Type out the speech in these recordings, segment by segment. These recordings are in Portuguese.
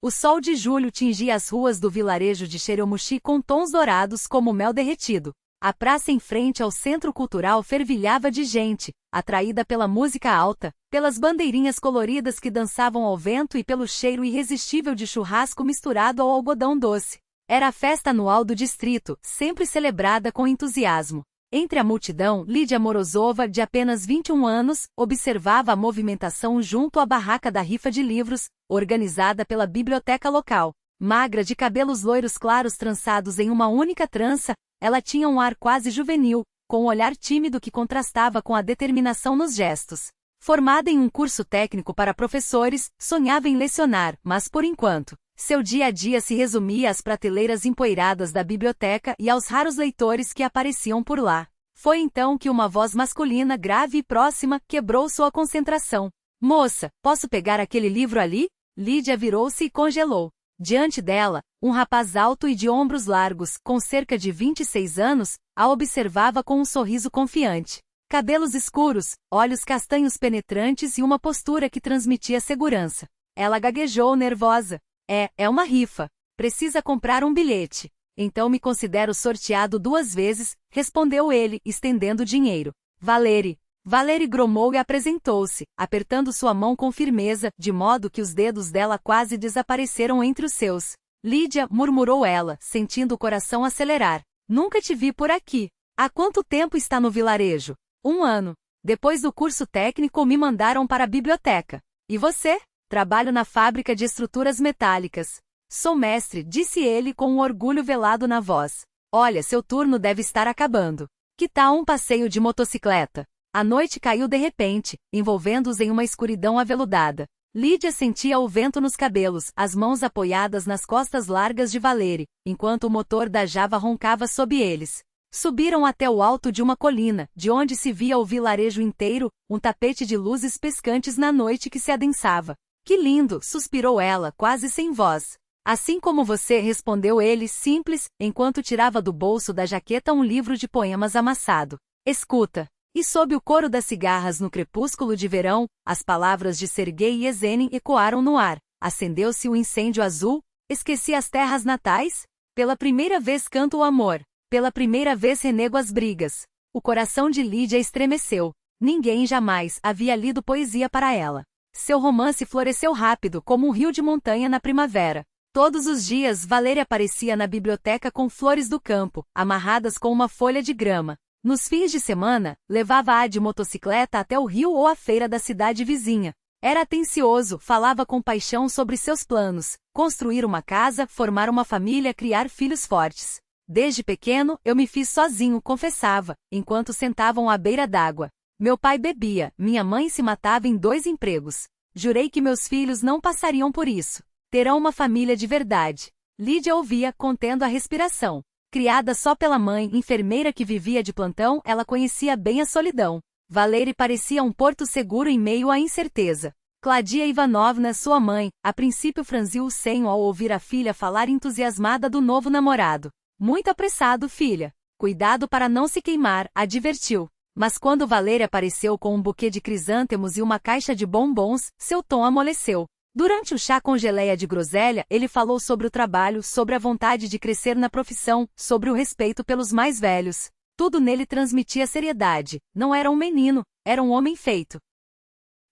O sol de julho tingia as ruas do vilarejo de Cheromuxi com tons dourados como mel derretido. A praça em frente ao centro cultural fervilhava de gente, atraída pela música alta, pelas bandeirinhas coloridas que dançavam ao vento e pelo cheiro irresistível de churrasco misturado ao algodão doce. Era a festa anual do distrito, sempre celebrada com entusiasmo. Entre a multidão, Lídia Morozova, de apenas 21 anos, observava a movimentação junto à barraca da rifa de livros, organizada pela biblioteca local. Magra, de cabelos loiros claros trançados em uma única trança, ela tinha um ar quase juvenil, com um olhar tímido que contrastava com a determinação nos gestos. Formada em um curso técnico para professores, sonhava em lecionar, mas por enquanto, seu dia a dia se resumia às prateleiras empoeiradas da biblioteca e aos raros leitores que apareciam por lá. Foi então que uma voz masculina grave e próxima quebrou sua concentração. "Moça, posso pegar aquele livro ali?" Lídia virou-se e congelou. Diante dela, um rapaz alto e de ombros largos, com cerca de 26 anos, a observava com um sorriso confiante. Cabelos escuros, olhos castanhos penetrantes e uma postura que transmitia segurança. Ela gaguejou nervosa. É uma rifa. Precisa comprar um bilhete. Então me considero sorteado 2 vezes, respondeu ele, estendendo o dinheiro. Valeri. Valeri gromou e apresentou-se, apertando sua mão com firmeza, de modo que os dedos dela quase desapareceram entre os seus. Lídia, murmurou ela, sentindo o coração acelerar. Nunca te vi por aqui. Há quanto tempo está no vilarejo? 1 ano. Depois do curso técnico me mandaram para a biblioteca. E você? Trabalho na fábrica de estruturas metálicas. Sou mestre, disse ele com um orgulho velado na voz. Olha, seu turno deve estar acabando. Que tal um passeio de motocicleta? A noite caiu de repente, envolvendo-os em uma escuridão aveludada. Lídia sentia o vento nos cabelos, as mãos apoiadas nas costas largas de Valeri, enquanto o motor da Java roncava sob eles. Subiram até o alto de uma colina, de onde se via o vilarejo inteiro, um tapete de luzes piscantes na noite que se adensava. Que lindo, suspirou ela, quase sem voz. Assim como você, respondeu ele, simples, enquanto tirava do bolso da jaqueta um livro de poemas amassado. Escuta. E sob o coro das cigarras no crepúsculo de verão, as palavras de Sergei Yesenin ecoaram no ar. Acendeu-se o incêndio azul? Esqueci as terras natais? Pela primeira vez canto o amor. Pela primeira vez renego as brigas. O coração de Lídia estremeceu. Ninguém jamais havia lido poesia para ela. Seu romance floresceu rápido como um rio de montanha na primavera. Todos os dias Valeri aparecia na biblioteca com flores do campo, amarradas com uma folha de grama. Nos fins de semana, levava-a de motocicleta até o rio ou a feira da cidade vizinha. Era atencioso, falava com paixão sobre seus planos, construir uma casa, formar uma família, criar filhos fortes. Desde pequeno, eu me fiz sozinho, confessava, enquanto sentavam à beira d'água. Meu pai bebia, minha mãe se matava em 2 empregos. Jurei que meus filhos não passariam por isso. Terão uma família de verdade. Lídia ouvia, contendo a respiração. Criada só pela mãe, enfermeira que vivia de plantão, ela conhecia bem a solidão. Valeri parecia um porto seguro em meio à incerteza. Claudia Ivanovna, sua mãe, a princípio franziu o senho ao ouvir a filha falar entusiasmada do novo namorado. Muito apressado, filha. Cuidado para não se queimar, advertiu. Mas quando Valeri apareceu com um buquê de crisântemos e uma caixa de bombons, seu tom amoleceu. Durante o chá com geleia de groselha, ele falou sobre o trabalho, sobre a vontade de crescer na profissão, sobre o respeito pelos mais velhos. Tudo nele transmitia seriedade. Não era um menino, era um homem feito.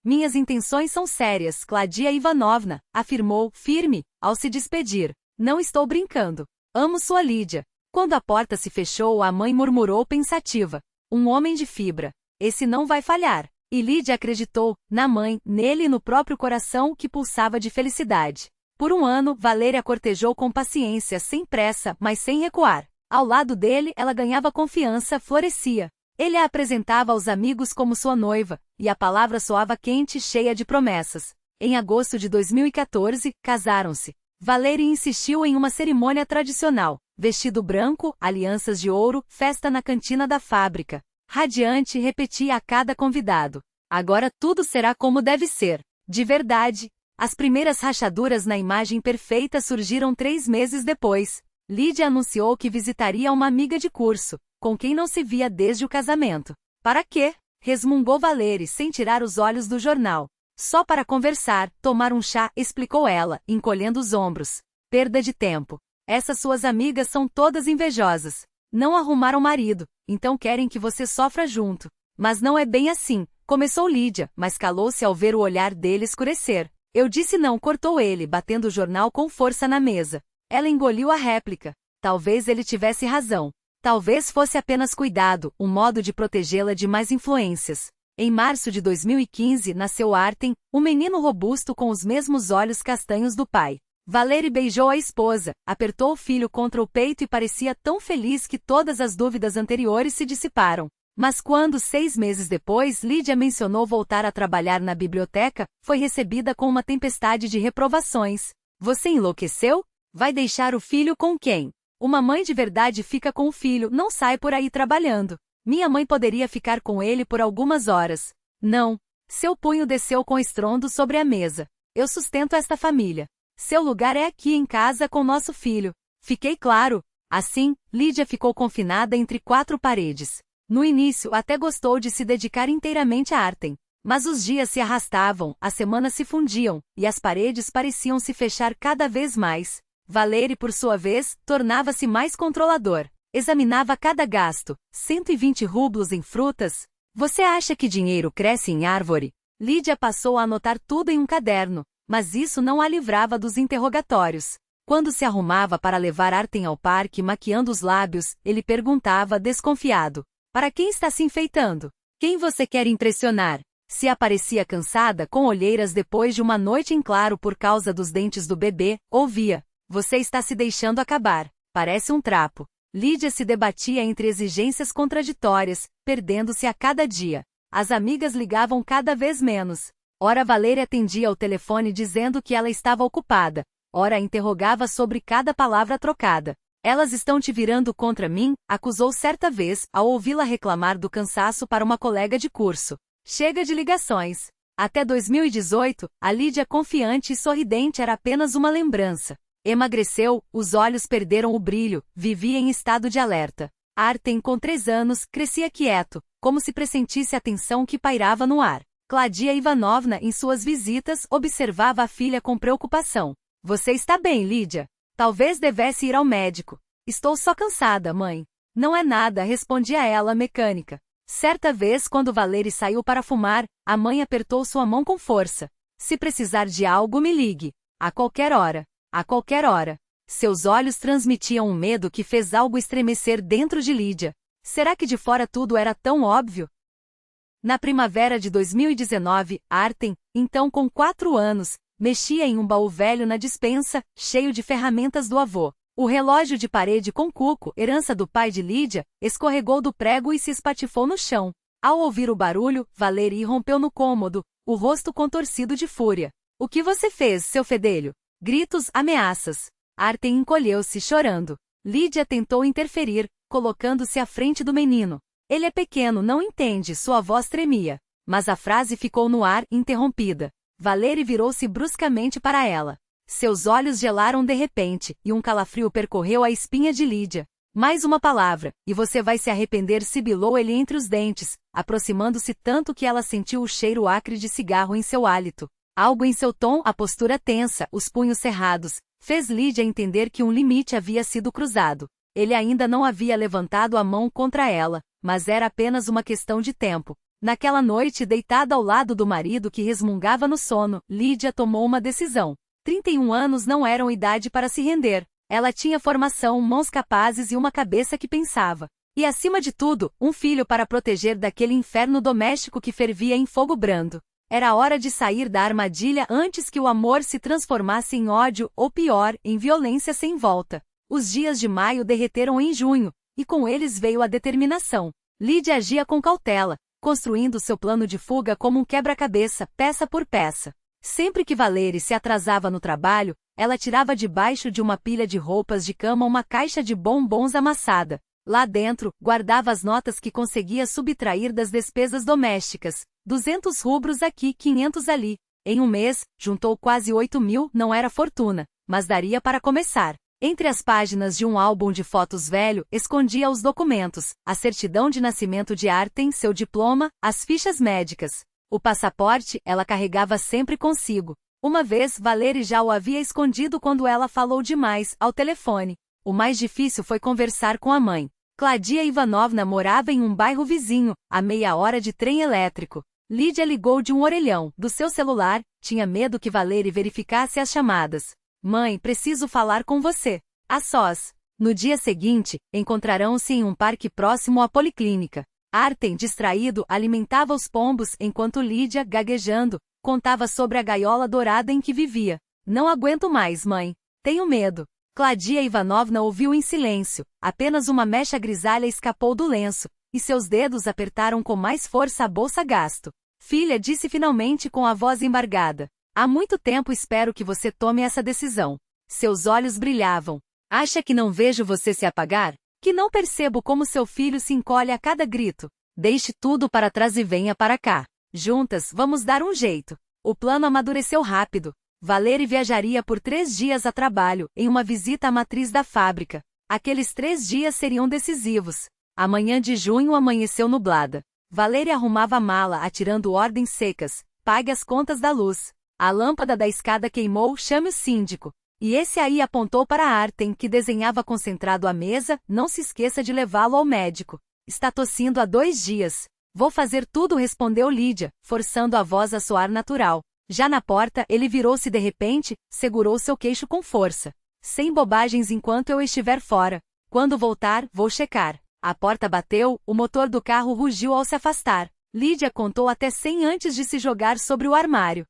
Minhas intenções são sérias, Claudia Ivanovna, afirmou, firme, ao se despedir. Não estou brincando. Amo sua Lídia. Quando a porta se fechou, a mãe murmurou pensativa. Um homem de fibra. Esse não vai falhar. E Lídia acreditou, na mãe, nele e no próprio coração que pulsava de felicidade. Por 1 ano, Valeri a cortejou com paciência, sem pressa, mas sem recuar. Ao lado dele, ela ganhava confiança, florescia. Ele a apresentava aos amigos como sua noiva, e a palavra soava quente e cheia de promessas. Em agosto de 2014, casaram-se. Valeri insistiu em uma cerimônia tradicional. Vestido branco, alianças de ouro, festa na cantina da fábrica. Radiante, repetia a cada convidado. Agora tudo será como deve ser. De verdade. As primeiras rachaduras na imagem perfeita surgiram 3 meses depois. Lídia anunciou que visitaria uma amiga de curso, com quem não se via desde o casamento. Para quê? Resmungou Valeri sem tirar os olhos do jornal. Só para conversar, tomar um chá, explicou ela, encolhendo os ombros. Perda de tempo. Essas suas amigas são todas invejosas. Não arrumaram marido, então querem que você sofra junto. Mas não é bem assim, começou Lídia, mas calou-se ao ver o olhar dele escurecer. Eu disse não, cortou ele, batendo o jornal com força na mesa. Ela engoliu a réplica. Talvez ele tivesse razão. Talvez fosse apenas cuidado, um modo de protegê-la de mais influências. Em março de 2015 nasceu Artem, um menino robusto com os mesmos olhos castanhos do pai. Valeri beijou a esposa, apertou o filho contra o peito e parecia tão feliz que todas as dúvidas anteriores se dissiparam. Mas quando, 6 meses depois, Lídia mencionou voltar a trabalhar na biblioteca, foi recebida com uma tempestade de reprovações. Você enlouqueceu? Vai deixar o filho com quem? Uma mãe de verdade fica com o filho, não sai por aí trabalhando. Minha mãe poderia ficar com ele por algumas horas. Não. Seu punho desceu com estrondo sobre a mesa. Eu sustento esta família. Seu lugar é aqui em casa com nosso filho. Fiquei claro. Assim, Lídia ficou confinada entre 4 paredes. No início até gostou de se dedicar inteiramente a Artem. Mas os dias se arrastavam, as semanas se fundiam, e as paredes pareciam se fechar cada vez mais. Valeri, por sua vez, tornava-se mais controlador. Examinava cada gasto. 120 rublos em frutas? Você acha que dinheiro cresce em árvore? Lídia passou a anotar tudo em um caderno, mas isso não a livrava dos interrogatórios. Quando se arrumava para levar Artem ao parque maquiando os lábios, ele perguntava desconfiado. Para quem está se enfeitando? Quem você quer impressionar? Se aparecia cansada com olheiras depois de uma noite em claro por causa dos dentes do bebê, ouvia. Você está se deixando acabar. Parece um trapo. Lídia se debatia entre exigências contraditórias, perdendo-se a cada dia. As amigas ligavam cada vez menos. Ora Valeri atendia o telefone dizendo que ela estava ocupada. Ora interrogava sobre cada palavra trocada. Elas estão te virando contra mim, acusou certa vez, ao ouvi-la reclamar do cansaço para uma colega de curso. Chega de ligações. Até 2018, a Lídia confiante e sorridente era apenas uma lembrança. Emagreceu, os olhos perderam o brilho, vivia em estado de alerta. Artem, com 3 anos, crescia quieto, como se pressentisse a tensão que pairava no ar. Claudia Ivanovna, em suas visitas, observava a filha com preocupação. Você está bem, Lídia? Talvez devesse ir ao médico. Estou só cansada, mãe. Não é nada, respondia ela mecânica. Certa vez, quando Valeri saiu para fumar, a mãe apertou sua mão com força. Se precisar de algo, me ligue. A qualquer hora. A qualquer hora. Seus olhos transmitiam um medo que fez algo estremecer dentro de Lídia. Será que de fora tudo era tão óbvio? Na primavera de 2019, Artem, então com 4 anos, mexia em um baú velho na despensa, cheio de ferramentas do avô. O relógio de parede com cuco, herança do pai de Lídia, escorregou do prego e se espatifou no chão. Ao ouvir o barulho, Valeri rompeu no cômodo, o rosto contorcido de fúria. O que você fez, seu fedelho? Gritos, ameaças. Artem encolheu-se, chorando. Lídia tentou interferir, colocando-se à frente do menino. Ele é pequeno, não entende, sua voz tremia. Mas a frase ficou no ar, interrompida. Valeri virou-se bruscamente para ela. Seus olhos gelaram de repente, e um calafrio percorreu a espinha de Lídia. Mais uma palavra, e você vai se arrepender, sibilou ele entre os dentes, aproximando-se tanto que ela sentiu o cheiro acre de cigarro em seu hálito. Algo em seu tom, a postura tensa, os punhos cerrados, fez Lídia entender que um limite havia sido cruzado. Ele ainda não havia levantado a mão contra ela, mas era apenas uma questão de tempo. Naquela noite, deitada ao lado do marido que resmungava no sono, Lídia tomou uma decisão. 31 anos não eram idade para se render. Ela tinha formação, mãos capazes e uma cabeça que pensava. E acima de tudo, um filho para proteger daquele inferno doméstico que fervia em fogo brando. Era hora de sair da armadilha antes que o amor se transformasse em ódio, ou pior, em violência sem volta. Os dias de maio derreteram em junho, e com eles veio a determinação. Lídia agia com cautela, construindo seu plano de fuga como um quebra-cabeça, peça por peça. Sempre que Valeri se atrasava no trabalho, ela tirava debaixo de uma pilha de roupas de cama uma caixa de bombons amassada. Lá dentro, guardava as notas que conseguia subtrair das despesas domésticas. 200 rubros aqui, 500 ali. Em um mês, juntou quase 8.000, não era fortuna, mas daria para começar. Entre as páginas de um álbum de fotos velho, escondia os documentos, a certidão de nascimento de Artem, seu diploma, as fichas médicas. O passaporte ela carregava sempre consigo. Uma vez, Valery já o havia escondido quando ela falou demais ao telefone. O mais difícil foi conversar com a mãe. Claudia Ivanovna morava em um bairro vizinho, a meia hora de trem elétrico. Lídia ligou de um orelhão do seu celular, tinha medo que Valery verificasse as chamadas. Mãe, preciso falar com você. A sós. No dia seguinte, encontrarão-se em um parque próximo à policlínica. Artem, distraído, alimentava os pombos enquanto Lídia, gaguejando, contava sobre a gaiola dourada em que vivia. Não aguento mais, mãe. Tenho medo. Claudia Ivanovna ouviu em silêncio. Apenas uma mecha grisalha escapou do lenço, e seus dedos apertaram com mais força a bolsa gasto. Filha, disse finalmente com a voz embargada. Há muito tempo espero que você tome essa decisão. Seus olhos brilhavam. Acha que não vejo você se apagar? Que não percebo como seu filho se encolhe a cada grito? Deixe tudo para trás e venha para cá. Juntas, vamos dar um jeito. O plano amadureceu rápido. Valery viajaria por 3 dias a trabalho, em uma visita à matriz da fábrica. Aqueles 3 dias seriam decisivos. A manhã de junho amanheceu nublada. Valery arrumava a mala, atirando ordens secas. Pague as contas da luz. A lâmpada da escada queimou, chame o síndico. E esse aí apontou para Artem, que desenhava concentrado à mesa, não se esqueça de levá-lo ao médico. Está tossindo há 2 dias. Vou fazer tudo, respondeu Lídia, forçando a voz a soar natural. Já na porta, ele virou-se de repente, segurou seu queixo com força. Sem bobagens enquanto eu estiver fora. Quando voltar, vou checar. A porta bateu, o motor do carro rugiu ao se afastar. Lídia contou até 100 antes de se jogar sobre o armário.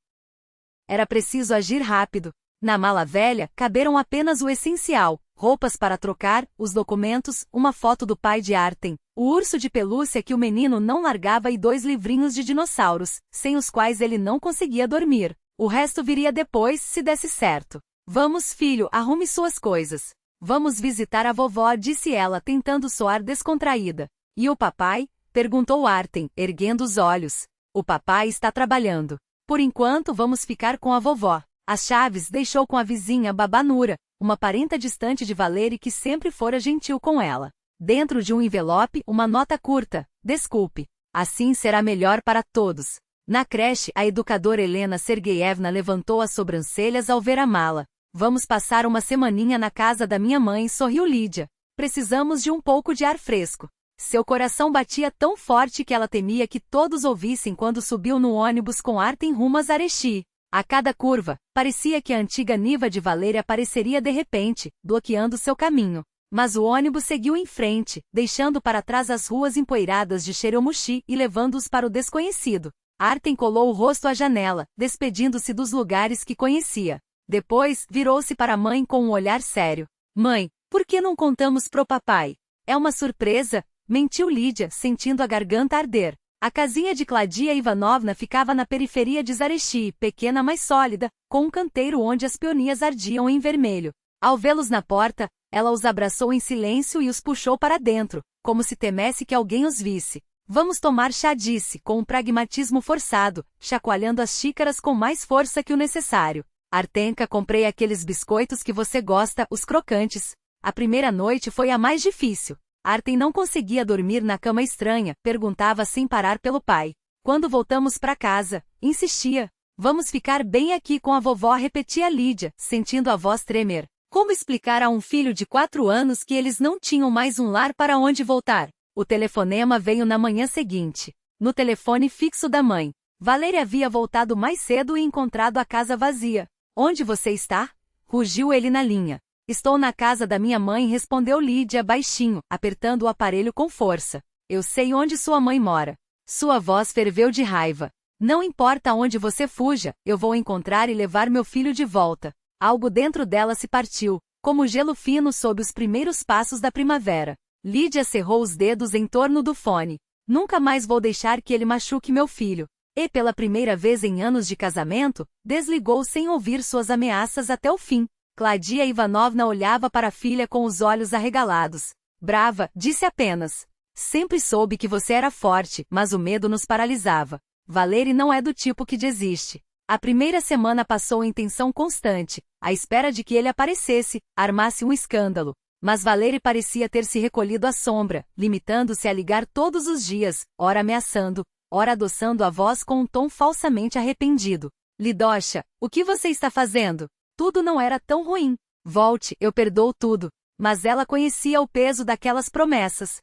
Era preciso agir rápido. Na mala velha, caberam apenas o essencial, roupas para trocar, os documentos, uma foto do pai de Artem, o urso de pelúcia que o menino não largava e 2 livrinhos de dinossauros, sem os quais ele não conseguia dormir. O resto viria depois, se desse certo. Vamos, filho, arrume suas coisas. Vamos visitar a vovó, disse ela, tentando soar descontraída. E o papai? Perguntou Artem, erguendo os olhos. O papai está trabalhando. Por enquanto, vamos ficar com a vovó. As chaves deixou com a vizinha Babanura, uma parenta distante de Valery que sempre fora gentil com ela. Dentro de um envelope, uma nota curta. Desculpe. Assim será melhor para todos. Na creche, a educadora Helena Sergeyevna levantou as sobrancelhas ao ver a mala. Vamos passar uma semaninha na casa da minha mãe, sorriu Lídia. Precisamos de um pouco de ar fresco. Seu coração batia tão forte que ela temia que todos ouvissem quando subiu no ônibus com Artem rumo a Zarechi. A cada curva, parecia que a antiga Niva de Valery apareceria de repente, bloqueando seu caminho. Mas o ônibus seguiu em frente, deixando para trás as ruas empoeiradas de Cheromushi e levando-os para o desconhecido. Artem colou o rosto à janela, despedindo-se dos lugares que conhecia. Depois, virou-se para a mãe com um olhar sério. Mãe, por que não contamos pro papai? É uma surpresa, mentiu Lídia, sentindo a garganta arder. A casinha de Claudia Ivanovna ficava na periferia de Zarechi, pequena mas sólida, com um canteiro onde as peonias ardiam em vermelho. Ao vê-los na porta, ela os abraçou em silêncio e os puxou para dentro, como se temesse que alguém os visse. Vamos tomar chá, disse, com um pragmatismo forçado, chacoalhando as xícaras com mais força que o necessário. Artenka, comprei aqueles biscoitos que você gosta, os crocantes. A primeira noite foi a mais difícil. Artem não conseguia dormir na cama estranha, perguntava sem parar pelo pai. Quando voltamos para casa, insistia. Vamos ficar bem aqui com a vovó, repetia Lídia, sentindo a voz tremer. Como explicar a um filho de 4 anos que eles não tinham mais um lar para onde voltar? O telefonema veio na manhã seguinte. No telefone fixo da mãe. Valery havia voltado mais cedo e encontrado a casa vazia. Onde você está? Rugiu ele na linha. Estou na casa da minha mãe, respondeu Lídia baixinho, apertando o aparelho com força. Eu sei onde sua mãe mora. Sua voz ferveu de raiva. Não importa onde você fuja, eu vou encontrar e levar meu filho de volta. Algo dentro dela se partiu, como gelo fino sob os primeiros passos da primavera. Lídia cerrou os dedos em torno do fone. Nunca mais vou deixar que ele machuque meu filho. E pela primeira vez em anos de casamento, desligou sem ouvir suas ameaças até o fim. Claudia Ivanovna olhava para a filha com os olhos arregalados. Brava, disse apenas. Sempre soube que você era forte, mas o medo nos paralisava. Valery não é do tipo que desiste. A primeira semana passou em tensão constante, à espera de que ele aparecesse, armasse um escândalo. Mas Valery parecia ter se recolhido à sombra, limitando-se a ligar todos os dias, ora ameaçando, ora adoçando a voz com um tom falsamente arrependido. Lidocha, o que você está fazendo? Tudo não era tão ruim. Volte, eu perdoo tudo. Mas ela conhecia o peso daquelas promessas.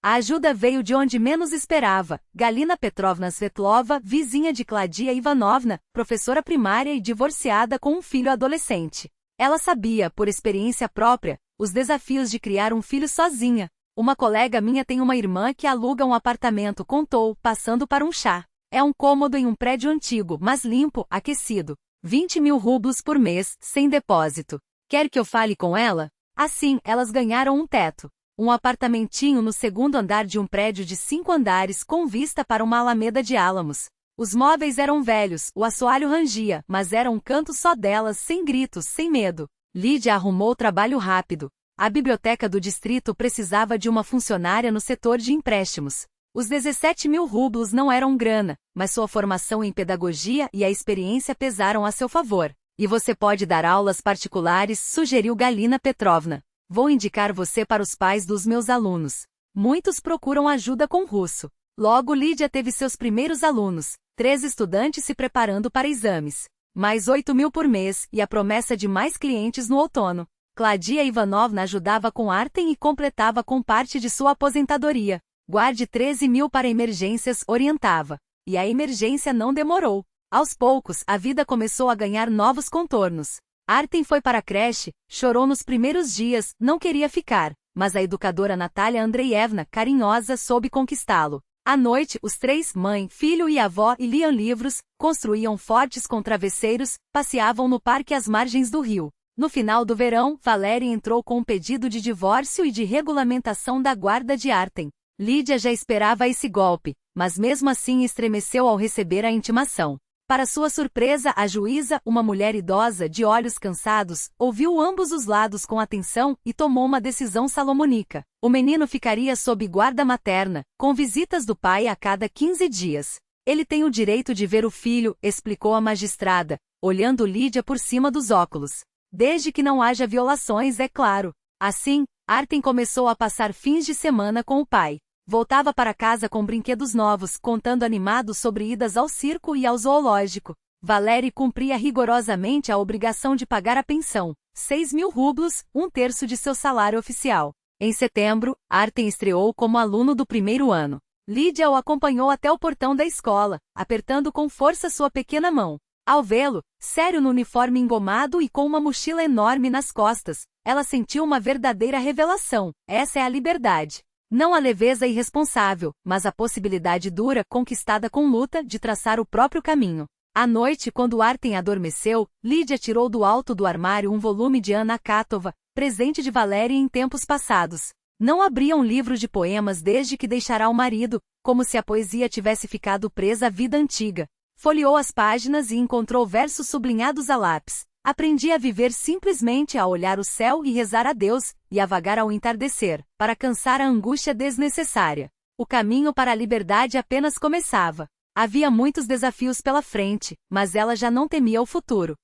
A ajuda veio de onde menos esperava. Galina Petrovna Svetlova, vizinha de Claudia Ivanovna, professora primária e divorciada com um filho adolescente. Ela sabia, por experiência própria, os desafios de criar um filho sozinha. Uma colega minha tem uma irmã que aluga um apartamento, contou, passando para um chá. É um cômodo em um prédio antigo, mas limpo, aquecido. 20.000 rublos por mês, sem depósito. Quer que eu fale com ela? Assim, elas ganharam um teto. Um apartamentinho no segundo andar de um prédio de 5 andares com vista para uma alameda de álamos. Os móveis eram velhos, o assoalho rangia, mas era um canto só delas, sem gritos, sem medo. Lídia arrumou trabalho rápido. A biblioteca do distrito precisava de uma funcionária no setor de empréstimos. Os 17.000 rublos não eram grana, mas sua formação em pedagogia e a experiência pesaram a seu favor. E você pode dar aulas particulares, sugeriu Galina Petrovna. Vou indicar você para os pais dos meus alunos. Muitos procuram ajuda com russo. Logo Lídia teve seus primeiros alunos, 3 estudantes se preparando para exames. Mais 8.000 por mês e a promessa de mais clientes no outono. Claudia Ivanovna ajudava com Artem e completava com parte de sua aposentadoria. Guarde 13.000 para emergências, orientava. E a emergência não demorou. Aos poucos, a vida começou a ganhar novos contornos. Artem foi para a creche, chorou nos primeiros dias, não queria ficar, mas a educadora Natalia Andreevna, carinhosa, soube conquistá-lo. À noite, os 3, mãe, filho e avó, liam livros, construíam fortes com travesseiros, passeavam no parque às margens do rio. No final do verão, Valéria entrou com um pedido de divórcio e de regulamentação da guarda de Artem. Lídia já esperava esse golpe, mas mesmo assim estremeceu ao receber a intimação. Para sua surpresa, a juíza, uma mulher idosa de olhos cansados, ouviu ambos os lados com atenção e tomou uma decisão salomônica. O menino ficaria sob guarda materna, com visitas do pai a cada 15 dias. Ele tem o direito de ver o filho, explicou a magistrada, olhando Lídia por cima dos óculos. Desde que não haja violações, é claro. Assim, Artem começou a passar fins de semana com o pai. Voltava para casa com brinquedos novos, contando animado sobre idas ao circo e ao zoológico. Valéria cumpria rigorosamente a obrigação de pagar a pensão, 6.000 rublos, 1/3 de seu salário oficial. Em setembro, Artem estreou como aluno do primeiro ano. Lídia o acompanhou até o portão da escola, apertando com força sua pequena mão. Ao vê-lo, sério no uniforme engomado e com uma mochila enorme nas costas, ela sentiu uma verdadeira revelação. Essa é a liberdade. Não a leveza irresponsável, mas a possibilidade dura, conquistada com luta, de traçar o próprio caminho. À noite, quando Artem adormeceu, Lídia tirou do alto do armário um volume de Anna Akhmatova, presente de Valéria em tempos passados. Não abria um livro de poemas desde que deixara o marido, como se a poesia tivesse ficado presa à vida antiga. Folheou as páginas e encontrou versos sublinhados a lápis. Aprendi a viver simplesmente a olhar o céu e rezar a Deus, e a vagar ao entardecer, para cansar a angústia desnecessária. O caminho para a liberdade apenas começava. Havia muitos desafios pela frente, mas ela já não temia o futuro.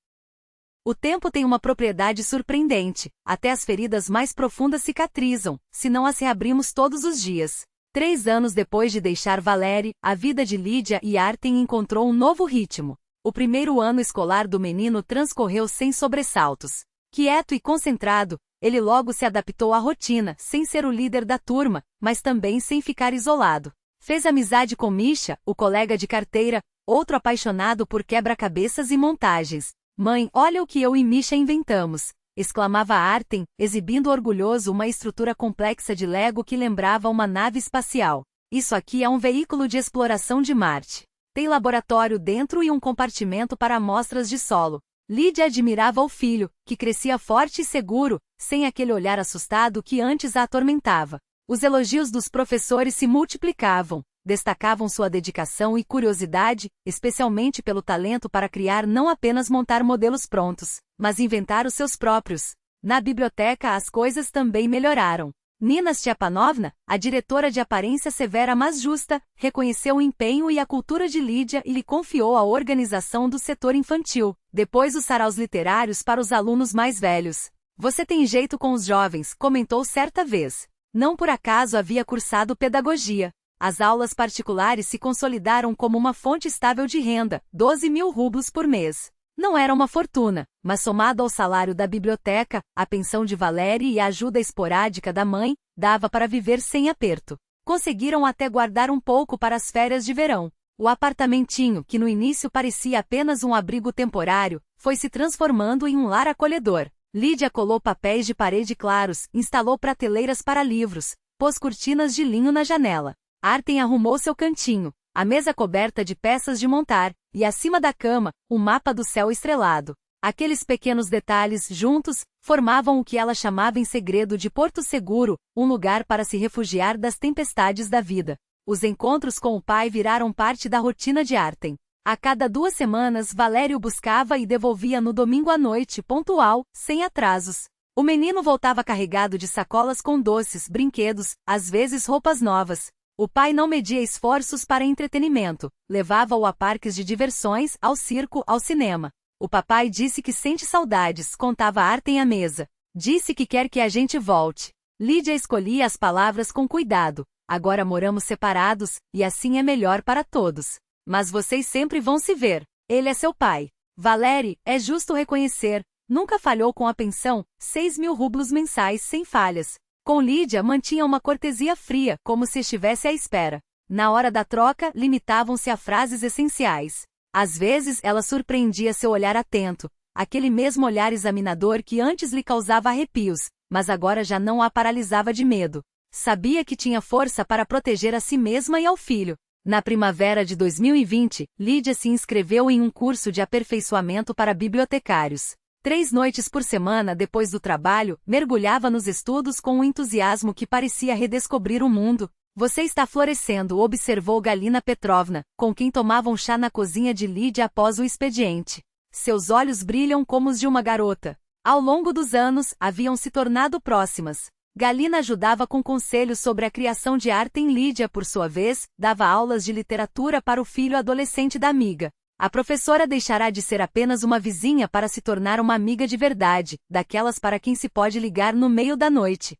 O tempo tem uma propriedade surpreendente, até as feridas mais profundas cicatrizam, se não as reabrimos todos os dias. 3 anos depois de deixar Valéria, a vida de Lídia e Artem encontrou um novo ritmo. O primeiro ano escolar do menino transcorreu sem sobressaltos. Quieto e concentrado, ele logo se adaptou à rotina, sem ser o líder da turma, mas também sem ficar isolado. Fez amizade com Misha, o colega de carteira, outro apaixonado por quebra-cabeças e montagens. Mãe, olha o que eu e Misha inventamos! Exclamava Artem, exibindo orgulhoso uma estrutura complexa de Lego que lembrava uma nave espacial. Isso aqui é um veículo de exploração de Marte. Tem laboratório dentro e um compartimento para amostras de solo. Lídia admirava o filho, que crescia forte e seguro, sem aquele olhar assustado que antes a atormentava. Os elogios dos professores se multiplicavam, destacavam sua dedicação e curiosidade, especialmente pelo talento para criar não apenas montar modelos prontos, mas inventar os seus próprios. Na biblioteca as coisas também melhoraram. Nina Stepanovna, a diretora de aparência severa mas justa, reconheceu o empenho e a cultura de Lídia e lhe confiou a organização do setor infantil, depois os saraus literários para os alunos mais velhos. Você tem jeito com os jovens, comentou certa vez. Não por acaso havia cursado pedagogia. As aulas particulares se consolidaram como uma fonte estável de renda, 12.000 rublos por mês. Não era uma fortuna, mas somado ao salário da biblioteca, a pensão de Valéria e a ajuda esporádica da mãe, dava para viver sem aperto. Conseguiram até guardar um pouco para as férias de verão. O apartamentinho, que no início parecia apenas um abrigo temporário, foi se transformando em um lar acolhedor. Lídia colou papéis de parede claros, instalou prateleiras para livros, pôs cortinas de linho na janela. Artem arrumou seu cantinho, a mesa coberta de peças de montar, e acima da cama, o mapa do céu estrelado. Aqueles pequenos detalhes, juntos, formavam o que ela chamava em segredo de Porto Seguro, um lugar para se refugiar das tempestades da vida. Os encontros com o pai viraram parte da rotina de Artem. A cada 2 semanas, Valério buscava e devolvia no domingo à noite, pontual, sem atrasos. O menino voltava carregado de sacolas com doces, brinquedos, às vezes roupas novas. O pai não media esforços para entretenimento, levava-o a parques de diversões, ao circo, ao cinema. O papai disse que sente saudades, contava Artem à mesa. Disse que quer que a gente volte. Lídia escolhia as palavras com cuidado. Agora moramos separados, e assim é melhor para todos. Mas vocês sempre vão se ver. Ele é seu pai. Valéria, é justo reconhecer, nunca falhou com a pensão, 6.000 rublos mensais sem falhas. Com Lídia mantinha uma cortesia fria, como se estivesse à espera. Na hora da troca, limitavam-se a frases essenciais. Às vezes ela surpreendia seu olhar atento, aquele mesmo olhar examinador que antes lhe causava arrepios, mas agora já não a paralisava de medo. Sabia que tinha força para proteger a si mesma e ao filho. Na primavera de 2020, Lídia se inscreveu em um curso de aperfeiçoamento para bibliotecários. 3 noites por semana depois do trabalho, mergulhava nos estudos com um entusiasmo que parecia redescobrir o mundo. Você está florescendo, observou Galina Petrovna, com quem tomava um chá na cozinha de Lídia após o expediente. Seus olhos brilham como os de uma garota. Ao longo dos anos, haviam se tornado próximas. Galina ajudava com conselhos sobre a criação de Artem. Lídia, por sua vez, dava aulas de literatura para o filho adolescente da amiga. A professora deixará de ser apenas uma vizinha para se tornar uma amiga de verdade, daquelas para quem se pode ligar no meio da noite.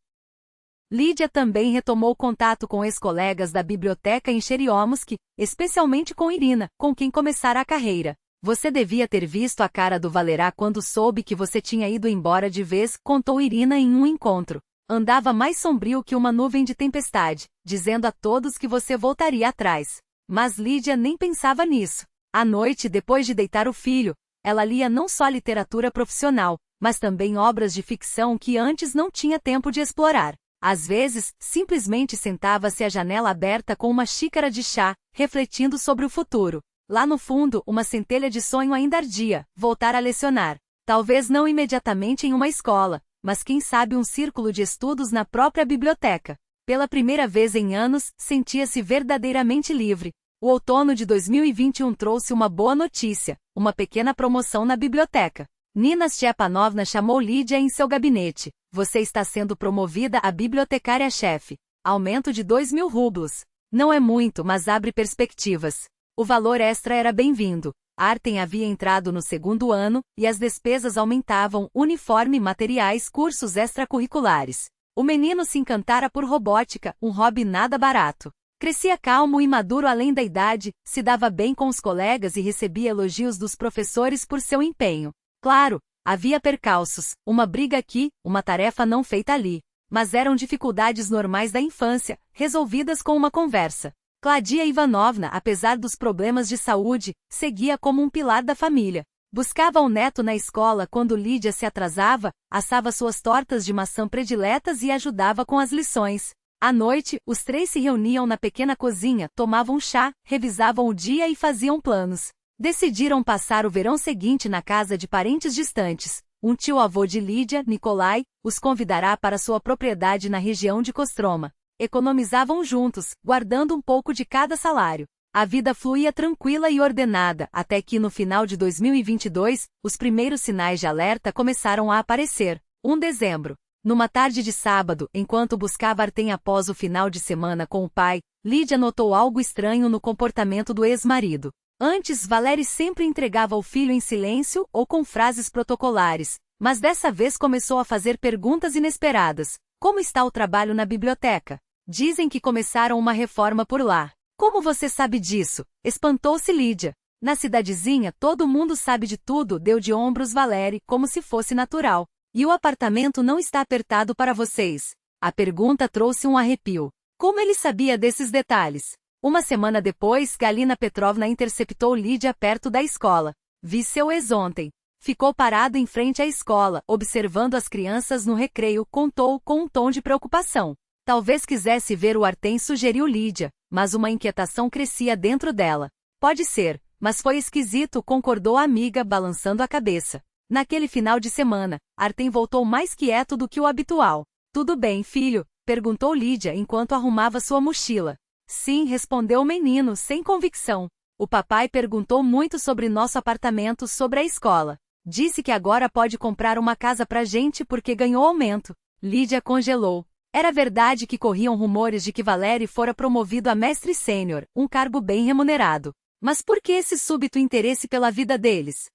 Lídia também retomou contato com ex-colegas da biblioteca em Cheriomorsk, especialmente com Irina, com quem começara a carreira. Você devia ter visto a cara do Valerá quando soube que você tinha ido embora de vez, contou Irina em um encontro. Andava mais sombrio que uma nuvem de tempestade, dizendo a todos que você voltaria atrás. Mas Lídia nem pensava nisso. À noite, depois de deitar o filho, ela lia não só literatura profissional, mas também obras de ficção que antes não tinha tempo de explorar. Às vezes, simplesmente sentava-se à janela aberta com uma xícara de chá, refletindo sobre o futuro. Lá no fundo, uma centelha de sonho ainda ardia, voltar a lecionar. Talvez não imediatamente em uma escola, mas quem sabe um círculo de estudos na própria biblioteca. Pela primeira vez em anos, sentia-se verdadeiramente livre. O outono de 2021 trouxe uma boa notícia, uma pequena promoção na biblioteca. Nina Stepanovna chamou Lídia em seu gabinete. Você está sendo promovida a bibliotecária-chefe. Aumento de 2.000 rublos. Não é muito, mas abre perspectivas. O valor extra era bem-vindo. Artem havia entrado no 2º ano, e as despesas aumentavam, uniforme, materiais, cursos extracurriculares. O menino se encantara por robótica, um hobby nada barato. Crescia calmo e maduro além da idade, se dava bem com os colegas e recebia elogios dos professores por seu empenho. Claro, havia percalços, uma briga aqui, uma tarefa não feita ali. Mas eram dificuldades normais da infância, resolvidas com uma conversa. Claudia Ivanovna, apesar dos problemas de saúde, seguia como um pilar da família. Buscava o neto na escola quando Lídia se atrasava, assava suas tortas de maçã prediletas e ajudava com as lições. À noite, os 3 se reuniam na pequena cozinha, tomavam chá, revisavam o dia e faziam planos. Decidiram passar o verão seguinte na casa de parentes distantes. Um tio-avô de Lídia, Nikolai, os convidará para sua propriedade na região de Kostroma. Economizavam juntos, guardando um pouco de cada salário. A vida fluía tranquila e ordenada, até que no final de 2022, os primeiros sinais de alerta começaram a aparecer. 1 de dezembro. Numa tarde de sábado, enquanto buscava Artem após o final de semana com o pai, Lídia notou algo estranho no comportamento do ex-marido. Antes, Valéria sempre entregava o filho em silêncio ou com frases protocolares, mas dessa vez começou a fazer perguntas inesperadas. Como está o trabalho na biblioteca? Dizem que começaram uma reforma por lá. Como você sabe disso? Espantou-se Lídia. Na cidadezinha todo mundo sabe de tudo, deu de ombros Valéria, como se fosse natural. E o apartamento não está apertado para vocês? A pergunta trouxe um arrepio. Como ele sabia desses detalhes? Uma semana depois, Galina Petrovna interceptou Lídia perto da escola. Vi seu ex ontem. Ficou parado em frente à escola, observando as crianças no recreio, contou com um tom de preocupação. Talvez quisesse ver o Artem, sugeriu Lídia, mas uma inquietação crescia dentro dela. Pode ser, mas foi esquisito, concordou a amiga, balançando a cabeça. Naquele final de semana, Artem voltou mais quieto do que o habitual. Tudo bem, filho? Perguntou Lídia enquanto arrumava sua mochila. Sim, respondeu o menino, sem convicção. O papai perguntou muito sobre nosso apartamento, sobre a escola. Disse que agora pode comprar uma casa pra gente porque ganhou aumento. Lídia congelou. Era verdade que corriam rumores de que Valéry fora promovido a mestre sênior, um cargo bem remunerado. Mas por que esse súbito interesse pela vida deles?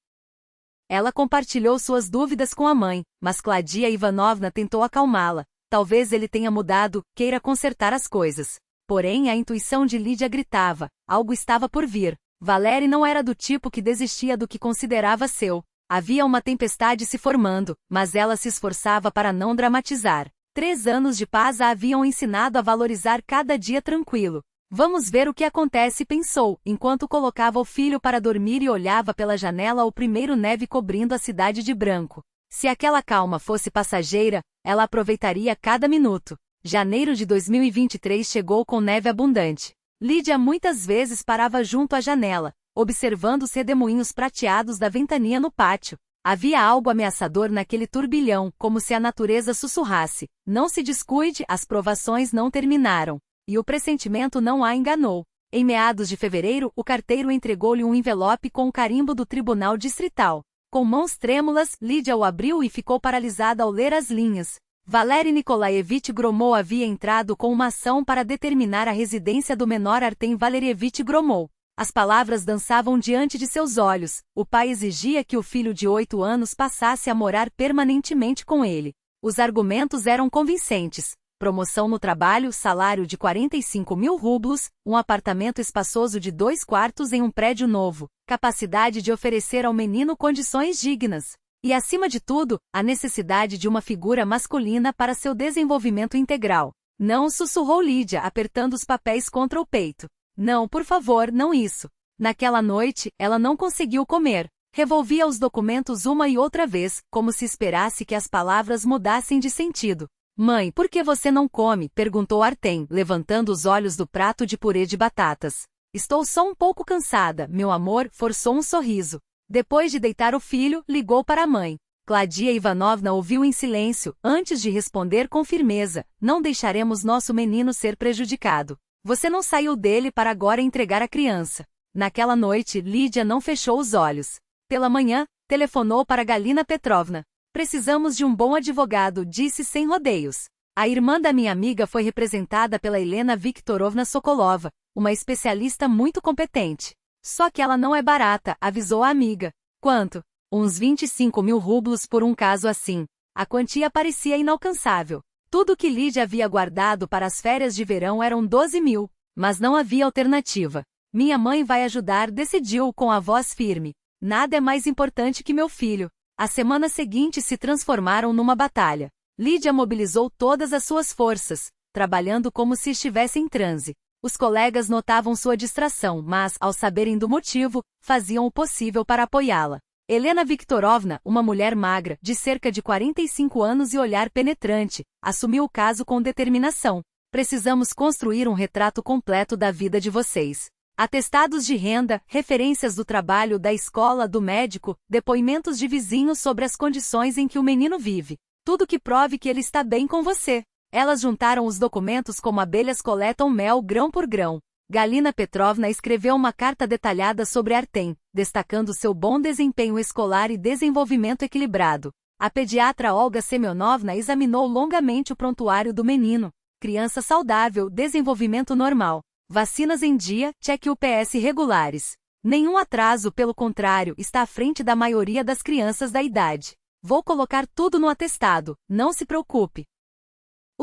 Ela compartilhou suas dúvidas com a mãe, mas Claudia Ivanovna tentou acalmá-la. Talvez ele tenha mudado, queira consertar as coisas. Porém, a intuição de Lídia gritava, algo estava por vir. Valéry não era do tipo que desistia do que considerava seu. Havia uma tempestade se formando, mas ela se esforçava para não dramatizar. 3 anos de paz a haviam ensinado a valorizar cada dia tranquilo. Vamos ver o que acontece, pensou, enquanto colocava o filho para dormir e olhava pela janela o primeiro neve cobrindo a cidade de branco. Se aquela calma fosse passageira, ela aproveitaria cada minuto. Janeiro de 2023 chegou com neve abundante. Lídia muitas vezes parava junto à janela, observando os redemoinhos prateados da ventania no pátio. Havia algo ameaçador naquele turbilhão, como se a natureza sussurrasse. Não se descuide, as provações não terminaram. E o pressentimento não a enganou. Em meados de fevereiro, o carteiro entregou-lhe um envelope com o carimbo do Tribunal Distrital. Com mãos trêmulas, Lídia o abriu e ficou paralisada ao ler as linhas. Valéry Nikolaevich Gromov havia entrado com uma ação para determinar a residência do menor Artem Valerievich Gromov. As palavras dançavam diante de seus olhos. O pai exigia que o filho de 8 anos passasse a morar permanentemente com ele. Os argumentos eram convincentes. Promoção no trabalho, salário de 45.000 rublos, um apartamento espaçoso de 2 quartos em um prédio novo, capacidade de oferecer ao menino condições dignas. E, acima de tudo, a necessidade de uma figura masculina para seu desenvolvimento integral. Não, sussurrou Lídia, apertando os papéis contra o peito. Não, por favor, não isso. Naquela noite, ela não conseguiu comer. Revolvia os documentos uma e outra vez, como se esperasse que as palavras mudassem de sentido. Mãe, por que você não come? Perguntou Artem, levantando os olhos do prato de purê de batatas. Estou só um pouco cansada, meu amor, forçou um sorriso. Depois de deitar o filho, ligou para a mãe. Claudia Ivanovna ouviu em silêncio, antes de responder com firmeza. Não deixaremos nosso menino ser prejudicado. Você não saiu dele para agora entregar a criança. Naquela noite, Lídia não fechou os olhos. Pela manhã, telefonou para Galina Petrovna. Precisamos de um bom advogado, disse sem rodeios. A irmã da minha amiga foi representada pela Helena Viktorovna Sokolova, uma especialista muito competente. Só que ela não é barata, avisou a amiga. Quanto? Uns 25.000 rublos por um caso assim. A quantia parecia inalcançável. Tudo que Lídia havia guardado para as férias de verão eram 12.000, mas não havia alternativa. Minha mãe vai ajudar, decidiu com a voz firme. Nada é mais importante que meu filho. A semana seguinte se transformaram numa batalha. Lídia mobilizou todas as suas forças, trabalhando como se estivesse em transe. Os colegas notavam sua distração, mas, ao saberem do motivo, faziam o possível para apoiá-la. Helena Viktorovna, uma mulher magra, de cerca de 45 anos e olhar penetrante, assumiu o caso com determinação. Precisamos construir um retrato completo da vida de vocês. Atestados de renda, referências do trabalho, da escola, do médico, depoimentos de vizinhos sobre as condições em que o menino vive. Tudo que prove que ele está bem com você. Elas juntaram os documentos como abelhas coletam mel grão por grão. Galina Petrovna escreveu uma carta detalhada sobre Artem, destacando seu bom desempenho escolar e desenvolvimento equilibrado. A pediatra Olga Semyonovna examinou longamente o prontuário do menino. Criança saudável, desenvolvimento normal. Vacinas em dia, cheque UPS regulares. Nenhum atraso, pelo contrário, está à frente da maioria das crianças da idade. Vou colocar tudo no atestado, não se preocupe.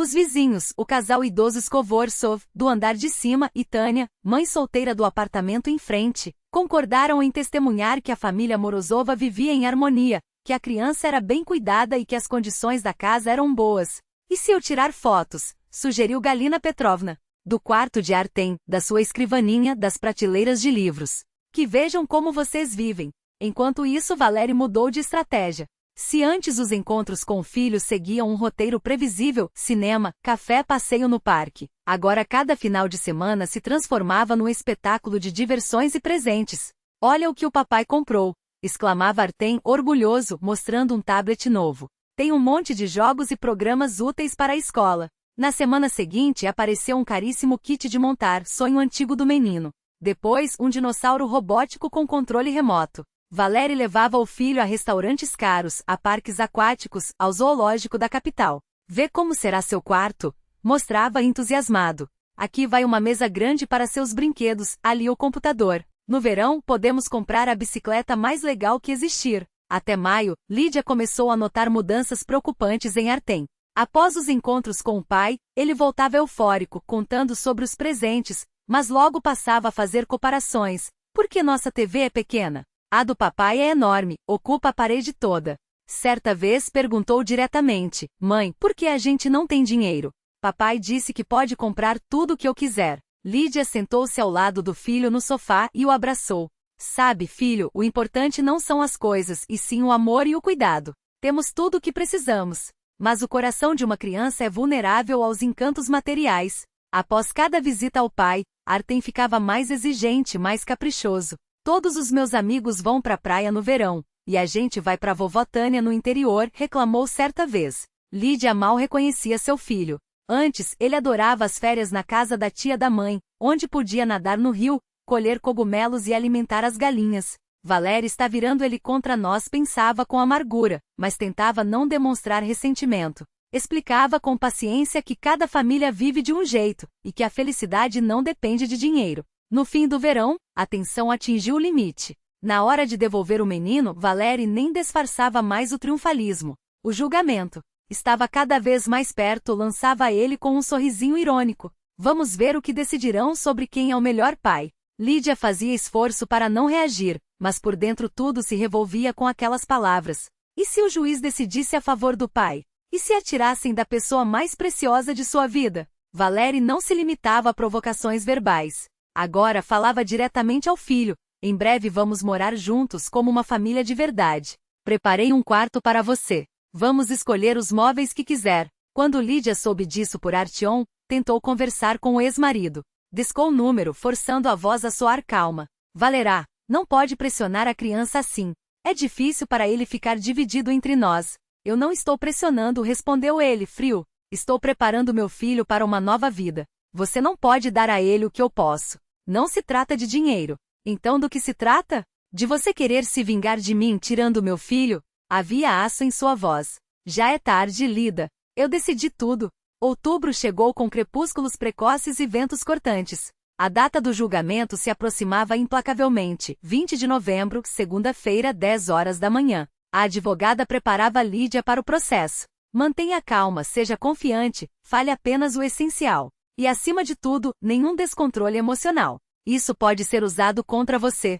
Os vizinhos, o casal idoso Skovorsov, do andar de cima, e Tânia, mãe solteira do apartamento em frente, concordaram em testemunhar que a família Morozova vivia em harmonia, que a criança era bem cuidada e que as condições da casa eram boas. E se eu tirar fotos? Sugeriu Galina Petrovna. Do quarto de Artem, da sua escrivaninha, das prateleiras de livros. Que vejam como vocês vivem. Enquanto isso, Valéry mudou de estratégia. Se antes os encontros com o filho seguiam um roteiro previsível, cinema, café, passeio no parque, agora cada final de semana se transformava num espetáculo de diversões e presentes. Olha o que o papai comprou, exclamava Artem orgulhoso, mostrando um tablet novo. Tem um monte de jogos e programas úteis para a escola. Na semana seguinte apareceu um caríssimo kit de montar, sonho antigo do menino. Depois, um dinossauro robótico com controle remoto. Valéry levava o filho a restaurantes caros, a parques aquáticos, ao zoológico da capital. Vê como será seu quarto? Mostrava entusiasmado. Aqui vai uma mesa grande para seus brinquedos, ali o computador. No verão, podemos comprar a bicicleta mais legal que existir. Até maio, Lídia começou a notar mudanças preocupantes em Artem. Após os encontros com o pai, ele voltava eufórico, contando sobre os presentes, mas logo passava a fazer comparações. Por que nossa TV é pequena? A do papai é enorme, ocupa a parede toda. Certa vez perguntou diretamente: mãe, por que a gente não tem dinheiro? Papai disse que pode comprar tudo o que eu quiser. Lídia sentou-se ao lado do filho no sofá e o abraçou. Sabe, filho, o importante não são as coisas, e sim o amor e o cuidado. Temos tudo o que precisamos. Mas o coração de uma criança é vulnerável aos encantos materiais. Após cada visita ao pai, Artem ficava mais exigente, mais caprichoso. Todos os meus amigos vão pra praia no verão, e a gente vai pra vovó Tânia no interior, reclamou certa vez. Lídia mal reconhecia seu filho. Antes, ele adorava as férias na casa da tia da mãe, onde podia nadar no rio, colher cogumelos e alimentar as galinhas. Valéry está virando ele contra nós, pensava com amargura, mas tentava não demonstrar ressentimento. Explicava com paciência que cada família vive de um jeito, e que a felicidade não depende de dinheiro. No fim do verão, a tensão atingiu o limite. Na hora de devolver o menino, Valéry nem disfarçava mais o triunfalismo. O julgamento estava cada vez mais perto, lançava ele com um sorrisinho irônico. Vamos ver o que decidirão sobre quem é o melhor pai. Lídia fazia esforço para não reagir, mas por dentro tudo se revolvia com aquelas palavras. E se o juiz decidisse a favor do pai? E se atirassem da pessoa mais preciosa de sua vida? Valéry não se limitava a provocações verbais. Agora falava diretamente ao filho. Em breve vamos morar juntos como uma família de verdade. Preparei um quarto para você. Vamos escolher os móveis que quiser. Quando Lídia soube disso por Artyom, tentou conversar com o ex-marido. Discou o número, forçando a voz a soar calma. Valerá, não pode pressionar a criança assim. É difícil para ele ficar dividido entre nós. Eu não estou pressionando, respondeu ele, frio. Estou preparando meu filho para uma nova vida. Você não pode dar a ele o que eu posso. Não se trata de dinheiro. Então do que se trata? De você querer se vingar de mim tirando meu filho? Havia aço em sua voz. Já é tarde, Lida. Eu decidi tudo. Outubro chegou com crepúsculos precoces e ventos cortantes. A data do julgamento se aproximava implacavelmente, 20 de novembro, segunda-feira, 10 horas da manhã. A advogada preparava Lídia para o processo. Mantenha calma, seja confiante, fale apenas o essencial. E acima de tudo, nenhum descontrole emocional. Isso pode ser usado contra você.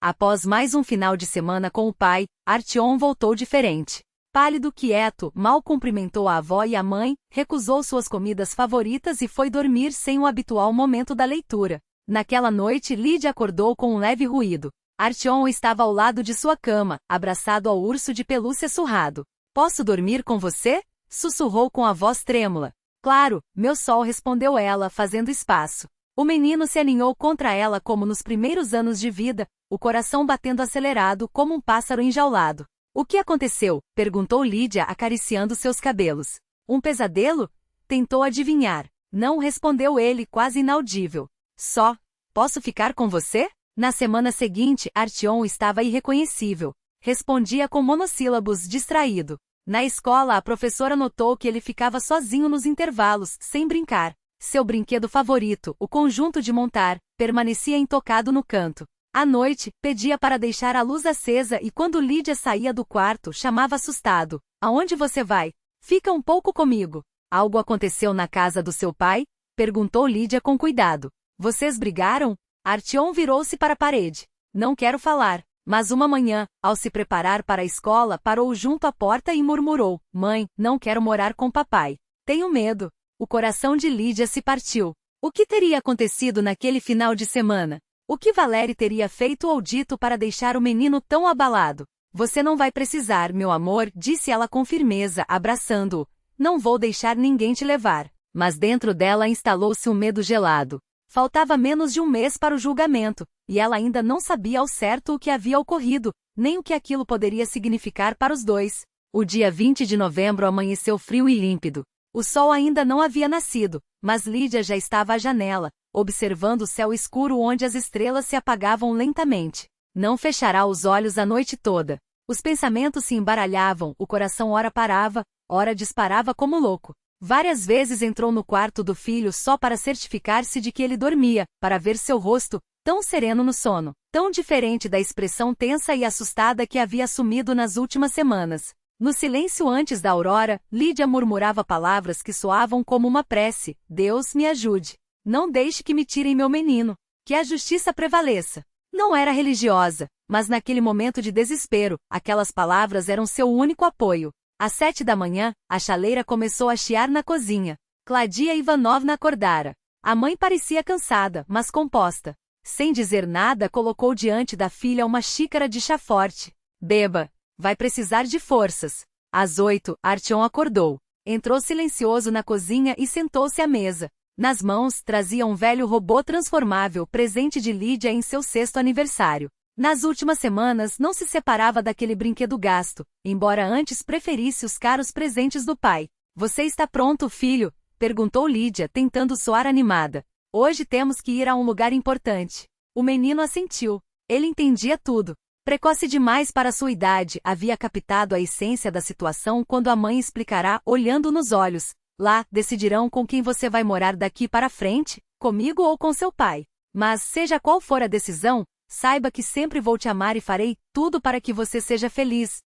Após mais um final de semana com o pai, Artyom voltou diferente. Pálido, quieto, mal cumprimentou a avó e a mãe, recusou suas comidas favoritas e foi dormir sem o habitual momento da leitura. Naquela noite, Lídia acordou com um leve ruído. Artyom estava ao lado de sua cama, abraçado ao urso de pelúcia surrado. Posso dormir com você? Sussurrou com a voz trêmula. Claro, meu sol, respondeu ela, fazendo espaço. O menino se aninhou contra ela como nos primeiros anos de vida, o coração batendo acelerado como um pássaro enjaulado. O que aconteceu? Perguntou Lídia, acariciando seus cabelos. Um pesadelo? Tentou adivinhar. Não, respondeu ele, quase inaudível. Só. Posso ficar com você? Na semana seguinte, Artyom estava irreconhecível. Respondia com monossílabos, distraído. Na escola, a professora notou que ele ficava sozinho nos intervalos, sem brincar. Seu brinquedo favorito, o conjunto de montar, permanecia intocado no canto. À noite, pedia para deixar a luz acesa e quando Lídia saía do quarto, chamava assustado. Aonde você vai? Fica um pouco comigo. Algo aconteceu na casa do seu pai? Perguntou Lídia com cuidado. Vocês brigaram? Artyom virou-se para a parede. Não quero falar. Mas uma manhã, ao se preparar para a escola, parou junto à porta e murmurou: Mãe, não quero morar com papai. Tenho medo. O coração de Lídia se partiu. O que teria acontecido naquele final de semana? O que Valéry teria feito ou dito para deixar o menino tão abalado? Você não vai precisar, meu amor, disse ela com firmeza, abraçando-o. Não vou deixar ninguém te levar. Mas dentro dela instalou-se um medo gelado. Faltava menos de um mês para o julgamento, e ela ainda não sabia ao certo o que havia ocorrido, nem o que aquilo poderia significar para os dois. O dia 20 de novembro amanheceu frio e límpido. O sol ainda não havia nascido, mas Lídia já estava à janela, observando o céu escuro onde as estrelas se apagavam lentamente. Não fechará os olhos a noite toda. Os pensamentos se embaralhavam, o coração ora parava, ora disparava como louco. Várias vezes entrou no quarto do filho só para certificar-se de que ele dormia, para ver seu rosto, tão sereno no sono, tão diferente da expressão tensa e assustada que havia assumido nas últimas semanas. No silêncio antes da aurora, Lídia murmurava palavras que soavam como uma prece: Deus me ajude. Não deixe que me tirem meu menino. Que a justiça prevaleça. Não era religiosa, mas naquele momento de desespero, aquelas palavras eram seu único apoio. Às 7 da manhã, a chaleira começou a chiar na cozinha. Claudia Ivanovna acordara. A mãe parecia cansada, mas composta. Sem dizer nada, colocou diante da filha uma xícara de chá forte. Beba. Vai precisar de forças. Às 8, Artyom acordou. Entrou silencioso na cozinha e sentou-se à mesa. Nas mãos, trazia um velho robô transformável, presente de Lídia em seu 6º aniversário. Nas últimas semanas não se separava daquele brinquedo gasto, embora antes preferisse os caros presentes do pai. Você está pronto, filho? Perguntou Lídia, tentando soar animada. Hoje temos que ir a um lugar importante. O menino assentiu. Ele entendia tudo. Precoce demais para sua idade, havia captado a essência da situação quando a mãe explicará, olhando nos olhos. Lá, decidirão com quem você vai morar daqui para frente, comigo ou com seu pai. Mas, seja qual for a decisão, saiba que sempre vou te amar e farei tudo para que você seja feliz.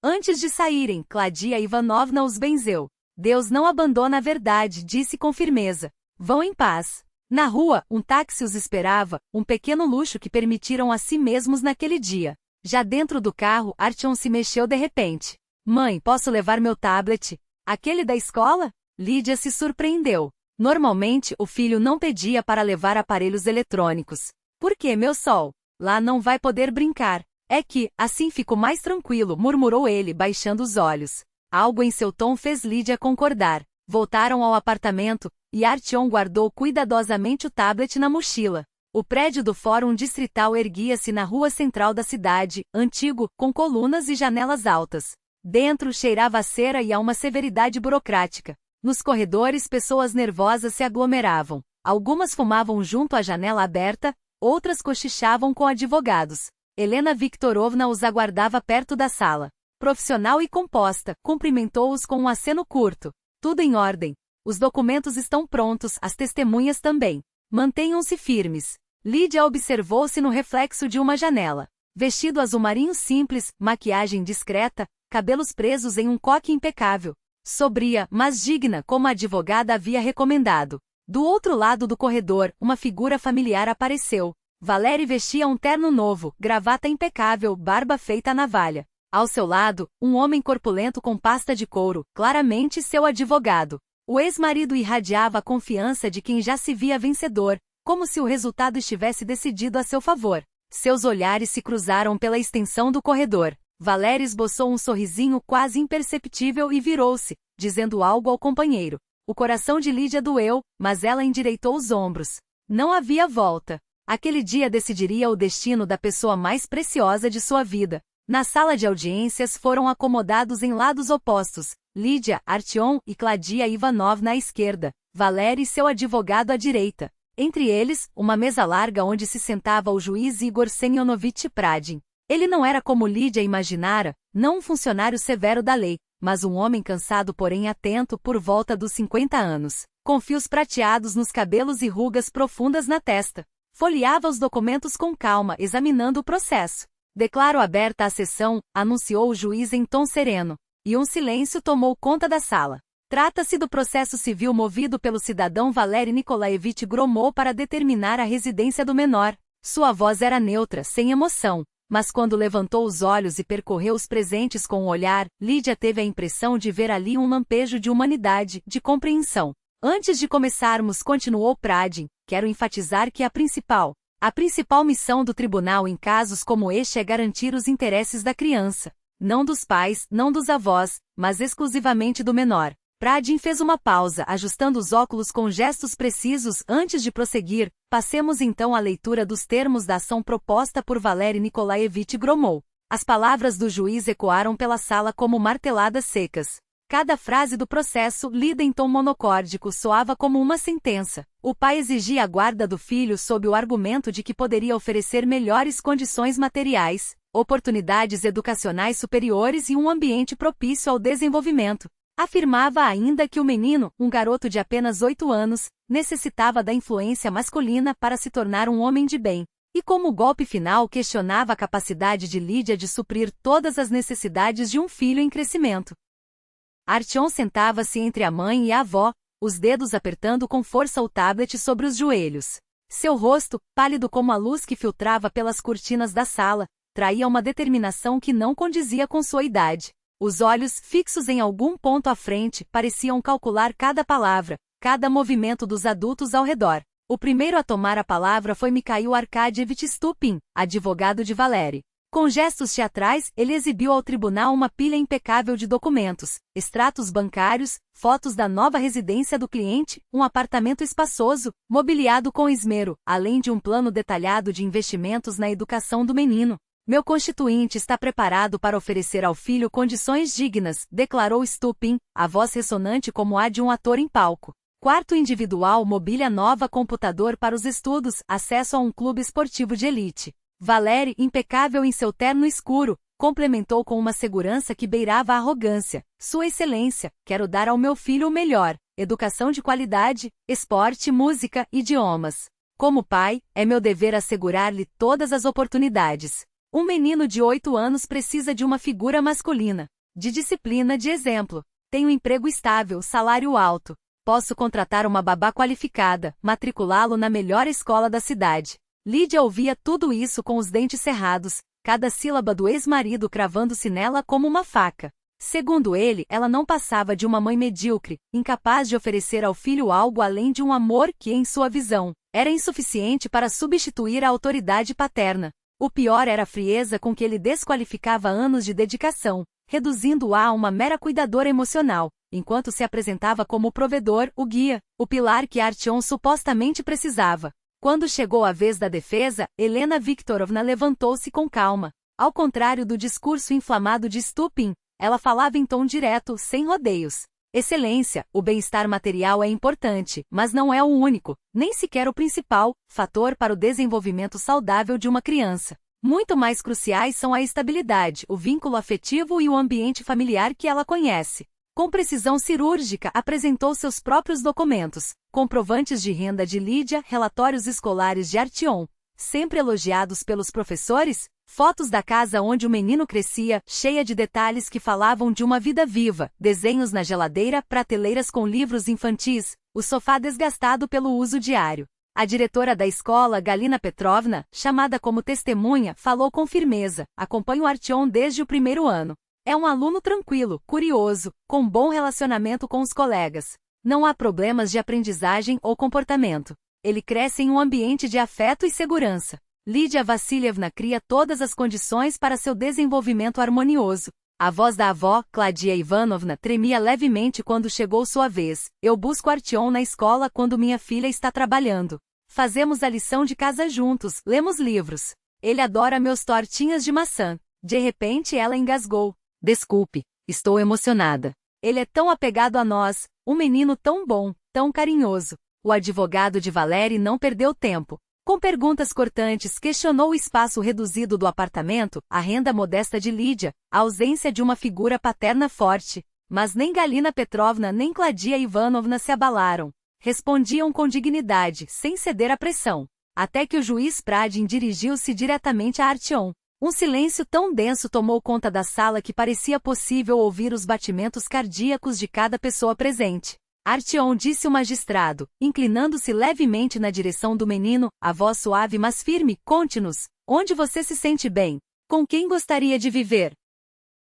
Antes de saírem, Claudia Ivanovna os benzeu. Deus não abandona a verdade, disse com firmeza. Vão em paz. Na rua, um táxi os esperava, um pequeno luxo que permitiram a si mesmos naquele dia. Já dentro do carro, Artyom se mexeu de repente. Mãe, posso levar meu tablet? Aquele da escola? Lídia se surpreendeu. Normalmente, o filho não pedia para levar aparelhos eletrônicos. Por que, meu sol? Lá não vai poder brincar. É que, assim fico mais tranquilo, murmurou ele, baixando os olhos. Algo em seu tom fez Lídia concordar. Voltaram ao apartamento, e Artyom guardou cuidadosamente o tablet na mochila. O prédio do Fórum Distrital erguia-se na rua central da cidade, antigo, com colunas e janelas altas. Dentro cheirava a cera e a uma severidade burocrática. Nos corredores, pessoas nervosas se aglomeravam. Algumas fumavam junto à janela aberta, outras cochichavam com advogados. Helena Viktorovna os aguardava perto da sala. Profissional e composta, cumprimentou-os com um aceno curto. Tudo em ordem. Os documentos estão prontos, as testemunhas também. Mantenham-se firmes. Lídia observou-se no reflexo de uma janela. Vestido azul marinho simples, maquiagem discreta, cabelos presos em um coque impecável. Sobria, mas digna, como a advogada havia recomendado. Do outro lado do corredor, uma figura familiar apareceu. Valéry vestia um terno novo, gravata impecável, barba feita à navalha. Ao seu lado, um homem corpulento com pasta de couro, claramente seu advogado. O ex-marido irradiava a confiança de quem já se via vencedor, como se o resultado estivesse decidido a seu favor. Seus olhares se cruzaram pela extensão do corredor. Valéry esboçou um sorrisinho quase imperceptível e virou-se, dizendo algo ao companheiro. O coração de Lídia doeu, mas ela endireitou os ombros. Não havia volta. Aquele dia decidiria o destino da pessoa mais preciosa de sua vida. Na sala de audiências foram acomodados em lados opostos, Lídia, Artyom e Claudia Ivanovna à esquerda, Valéry e seu advogado à direita. Entre eles, uma mesa larga onde se sentava o juiz Igor Semyonovitch Pradin. Ele não era como Lídia imaginara, não um funcionário severo da lei, mas um homem cansado porém atento por volta dos 50 anos, com fios prateados nos cabelos e rugas profundas na testa. Folheava os documentos com calma, examinando o processo. Declaro aberta a sessão, anunciou o juiz em tom sereno, e um silêncio tomou conta da sala. Trata-se do processo civil movido pelo cidadão Valery Nikolaevich Gromov para determinar a residência do menor. Sua voz era neutra, sem emoção. Mas quando levantou os olhos e percorreu os presentes com o olhar, Lídia teve a impressão de ver ali um lampejo de humanidade, de compreensão. Antes de começarmos, continuou Pradin, quero enfatizar que a principal missão do tribunal em casos como este é garantir os interesses da criança. Não dos pais, não dos avós, mas exclusivamente do menor. Pradin fez uma pausa, ajustando os óculos com gestos precisos antes de prosseguir. Passemos então à leitura dos termos da ação proposta por Valery Nikolaevich Gromov. As palavras do juiz ecoaram pela sala como marteladas secas. Cada frase do processo, lida em tom monocórdico, soava como uma sentença. O pai exigia a guarda do filho sob o argumento de que poderia oferecer melhores condições materiais, oportunidades educacionais superiores e um ambiente propício ao desenvolvimento. Afirmava ainda que o menino, um garoto de apenas 8 anos, necessitava da influência masculina para se tornar um homem de bem. E como golpe final questionava a capacidade de Lídia de suprir todas as necessidades de um filho em crescimento. Artyom sentava-se entre a mãe e a avó, os dedos apertando com força o tablet sobre os joelhos. Seu rosto, pálido como a luz que filtrava pelas cortinas da sala, traía uma determinação que não condizia com sua idade. Os olhos, fixos em algum ponto à frente, pareciam calcular cada palavra, cada movimento dos adultos ao redor. O primeiro a tomar a palavra foi Mikhail Arkadievich Stupin, advogado de Valery. Com gestos teatrais, ele exibiu ao tribunal uma pilha impecável de documentos, extratos bancários, fotos da nova residência do cliente, um apartamento espaçoso, mobiliado com esmero, além de um plano detalhado de investimentos na educação do menino. Meu constituinte está preparado para oferecer ao filho condições dignas, declarou Stupin, a voz ressonante como a de um ator em palco. Quarto individual, mobília nova, computador para os estudos, acesso a um clube esportivo de elite. Valery, impecável em seu terno escuro, complementou com uma segurança que beirava a arrogância. Sua Excelência, quero dar ao meu filho o melhor, educação de qualidade, esporte, música, idiomas. Como pai, é meu dever assegurar-lhe todas as oportunidades. Um menino de 8 anos precisa de uma figura masculina, de disciplina, de exemplo. Tenho emprego estável, salário alto. Posso contratar uma babá qualificada, matriculá-lo na melhor escola da cidade. Lídia ouvia tudo isso com os dentes cerrados, cada sílaba do ex-marido cravando-se nela como uma faca. Segundo ele, ela não passava de uma mãe medíocre, incapaz de oferecer ao filho algo além de um amor que, em sua visão, era insuficiente para substituir a autoridade paterna. O pior era a frieza com que ele desqualificava anos de dedicação, reduzindo-a a uma mera cuidadora emocional, enquanto se apresentava como o provedor, o guia, o pilar que Artyom supostamente precisava. Quando chegou a vez da defesa, Helena Viktorovna levantou-se com calma. Ao contrário do discurso inflamado de Stupin, ela falava em tom direto, sem rodeios. Excelência, o bem-estar material é importante, mas não é o único, nem sequer o principal, fator para o desenvolvimento saudável de uma criança. Muito mais cruciais são a estabilidade, o vínculo afetivo e o ambiente familiar que ela conhece. Com precisão cirúrgica, apresentou seus próprios documentos, comprovantes de renda de Lídia, relatórios escolares de Artyom, sempre elogiados pelos professores, fotos da casa onde o menino crescia, cheia de detalhes que falavam de uma vida viva, desenhos na geladeira, prateleiras com livros infantis, o sofá desgastado pelo uso diário. A diretora da escola, Galina Petrovna, chamada como testemunha, falou com firmeza: acompanho Artyom desde o primeiro ano. É um aluno tranquilo, curioso, com bom relacionamento com os colegas. Não há problemas de aprendizagem ou comportamento. Ele cresce em um ambiente de afeto e segurança. Lídia Vassilievna cria todas as condições para seu desenvolvimento harmonioso. A voz da avó, Claudia Ivanovna, tremia levemente quando chegou sua vez. Eu busco Artyom na escola quando minha filha está trabalhando. Fazemos a lição de casa juntos, lemos livros. Ele adora meus tortinhas de maçã. De repente ela engasgou. Desculpe, estou emocionada. Ele é tão apegado a nós, um menino tão bom, tão carinhoso. O advogado de Valery não perdeu tempo. Com perguntas cortantes, questionou o espaço reduzido do apartamento, a renda modesta de Lídia, a ausência de uma figura paterna forte. Mas nem Galina Petrovna nem Claudia Ivanovna se abalaram. Respondiam com dignidade, sem ceder à pressão. Até que o juiz Pradin dirigiu-se diretamente a Artyom. Um silêncio tão denso tomou conta da sala que parecia possível ouvir os batimentos cardíacos de cada pessoa presente. Artyom, disse o magistrado, inclinando-se levemente na direção do menino, a voz suave mas firme, conte-nos, onde você se sente bem? Com quem gostaria de viver?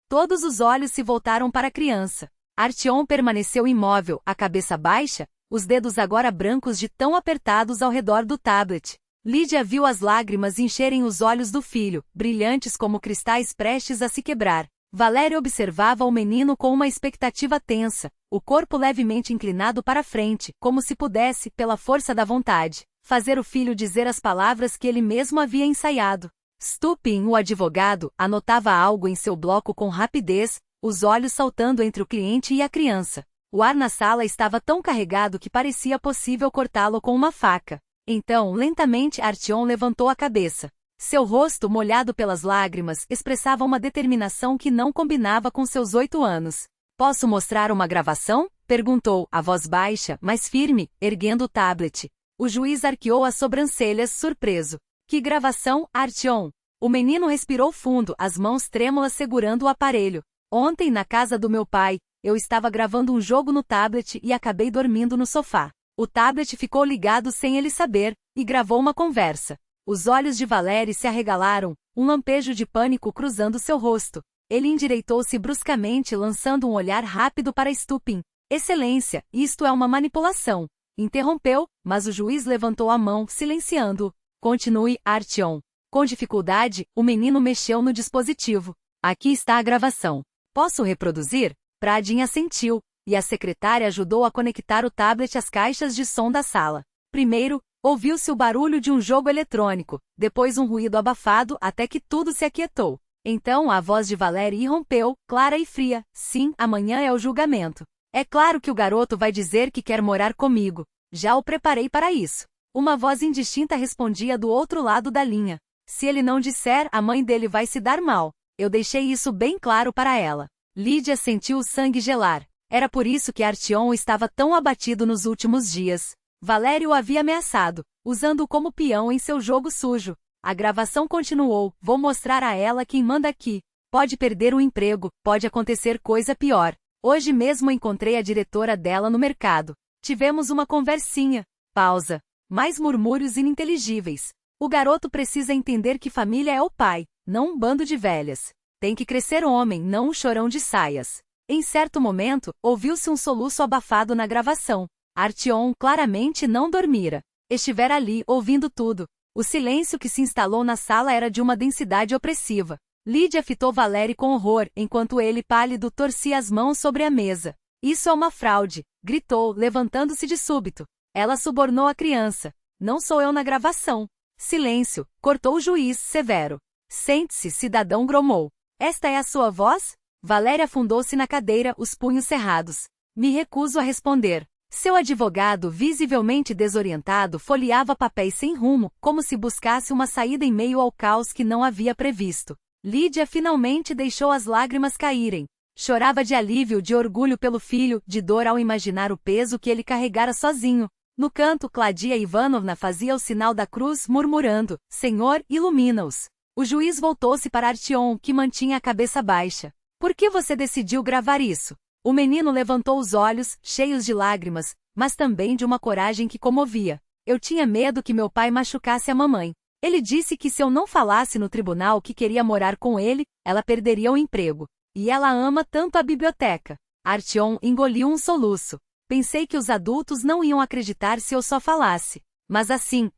Todos os olhos se voltaram para a criança. Artyom permaneceu imóvel, a cabeça baixa, os dedos agora brancos de tão apertados ao redor do tablet. Lídia viu as lágrimas encherem os olhos do filho, brilhantes como cristais prestes a se quebrar. Valéria observava o menino com uma expectativa tensa, o corpo levemente inclinado para frente, como se pudesse, pela força da vontade, fazer o filho dizer as palavras que ele mesmo havia ensaiado. Stupin, o advogado, anotava algo em seu bloco com rapidez, os olhos saltando entre o cliente e a criança. O ar na sala estava tão carregado que parecia possível cortá-lo com uma faca. Então, lentamente, Artyom levantou a cabeça. Seu rosto, molhado pelas lágrimas, expressava uma determinação que não combinava com seus 8 anos. Posso mostrar uma gravação? Perguntou, a voz baixa, mas firme, erguendo o tablet. O juiz arqueou as sobrancelhas, surpreso. Que gravação, Artyom? O menino respirou fundo, as mãos trêmulas segurando o aparelho. Ontem, na casa do meu pai, eu estava gravando um jogo no tablet e acabei dormindo no sofá. O tablet ficou ligado sem ele saber, e gravou uma conversa. Os olhos de Valéria se arregalaram, um lampejo de pânico cruzando seu rosto. Ele endireitou-se bruscamente, lançando um olhar rápido para Stupin. Excelência, isto é uma manipulação. Interrompeu, mas o juiz levantou a mão, silenciando-o. Continue, Artyom. Com dificuldade, o menino mexeu no dispositivo. Aqui está a gravação. Posso reproduzir? Pradin assentiu, e a secretária ajudou a conectar o tablet às caixas de som da sala. Primeiro, ouviu-se o barulho de um jogo eletrônico, depois um ruído abafado até que tudo se aquietou. Então a voz de Valéria irrompeu, clara e fria. Sim, amanhã é o julgamento. É claro que o garoto vai dizer que quer morar comigo. Já o preparei para isso. Uma voz indistinta respondia do outro lado da linha. Se ele não disser, a mãe dele vai se dar mal. Eu deixei isso bem claro para ela. Lídia sentiu o sangue gelar. Era por isso que Artyom estava tão abatido nos últimos dias. Valéria o havia ameaçado, usando-o como peão em seu jogo sujo. A gravação continuou. Vou mostrar a ela quem manda aqui. Pode perder o emprego, pode acontecer coisa pior. Hoje mesmo encontrei a diretora dela no mercado. Tivemos uma conversinha. Pausa. Mais murmúrios ininteligíveis. O garoto precisa entender que família é o pai, não um bando de velhas. Tem que crescer homem, não um chorão de saias. Em certo momento, ouviu-se um soluço abafado na gravação. Artyom claramente não dormira. Estivera ali, ouvindo tudo. O silêncio que se instalou na sala era de uma densidade opressiva. Lídia fitou Valéria com horror, enquanto ele, pálido, torcia as mãos sobre a mesa. Isso é uma fraude, gritou, levantando-se de súbito. Ela subornou a criança. Não sou eu na gravação. Silêncio, cortou o juiz, severo. Sente-se, cidadão, gromou. Esta é a sua voz? Valéria afundou-se na cadeira, os punhos cerrados. Me recuso a responder. Seu advogado, visivelmente desorientado, folheava papéis sem rumo, como se buscasse uma saída em meio ao caos que não havia previsto. Lídia finalmente deixou as lágrimas caírem. Chorava de alívio, de orgulho pelo filho, de dor ao imaginar o peso que ele carregara sozinho. No canto, Claudia Ivanovna fazia o sinal da cruz, murmurando, Senhor, ilumina-os. O juiz voltou-se para Artyom, que mantinha a cabeça baixa. Por que você decidiu gravar isso? O menino levantou os olhos, cheios de lágrimas, mas também de uma coragem que comovia. Eu tinha medo que meu pai machucasse a mamãe. Ele disse que se eu não falasse no tribunal que queria morar com ele, ela perderia o emprego. E ela ama tanto a biblioteca. Artyom engoliu um soluço. Pensei que os adultos não iam acreditar se eu só falasse. Mas assim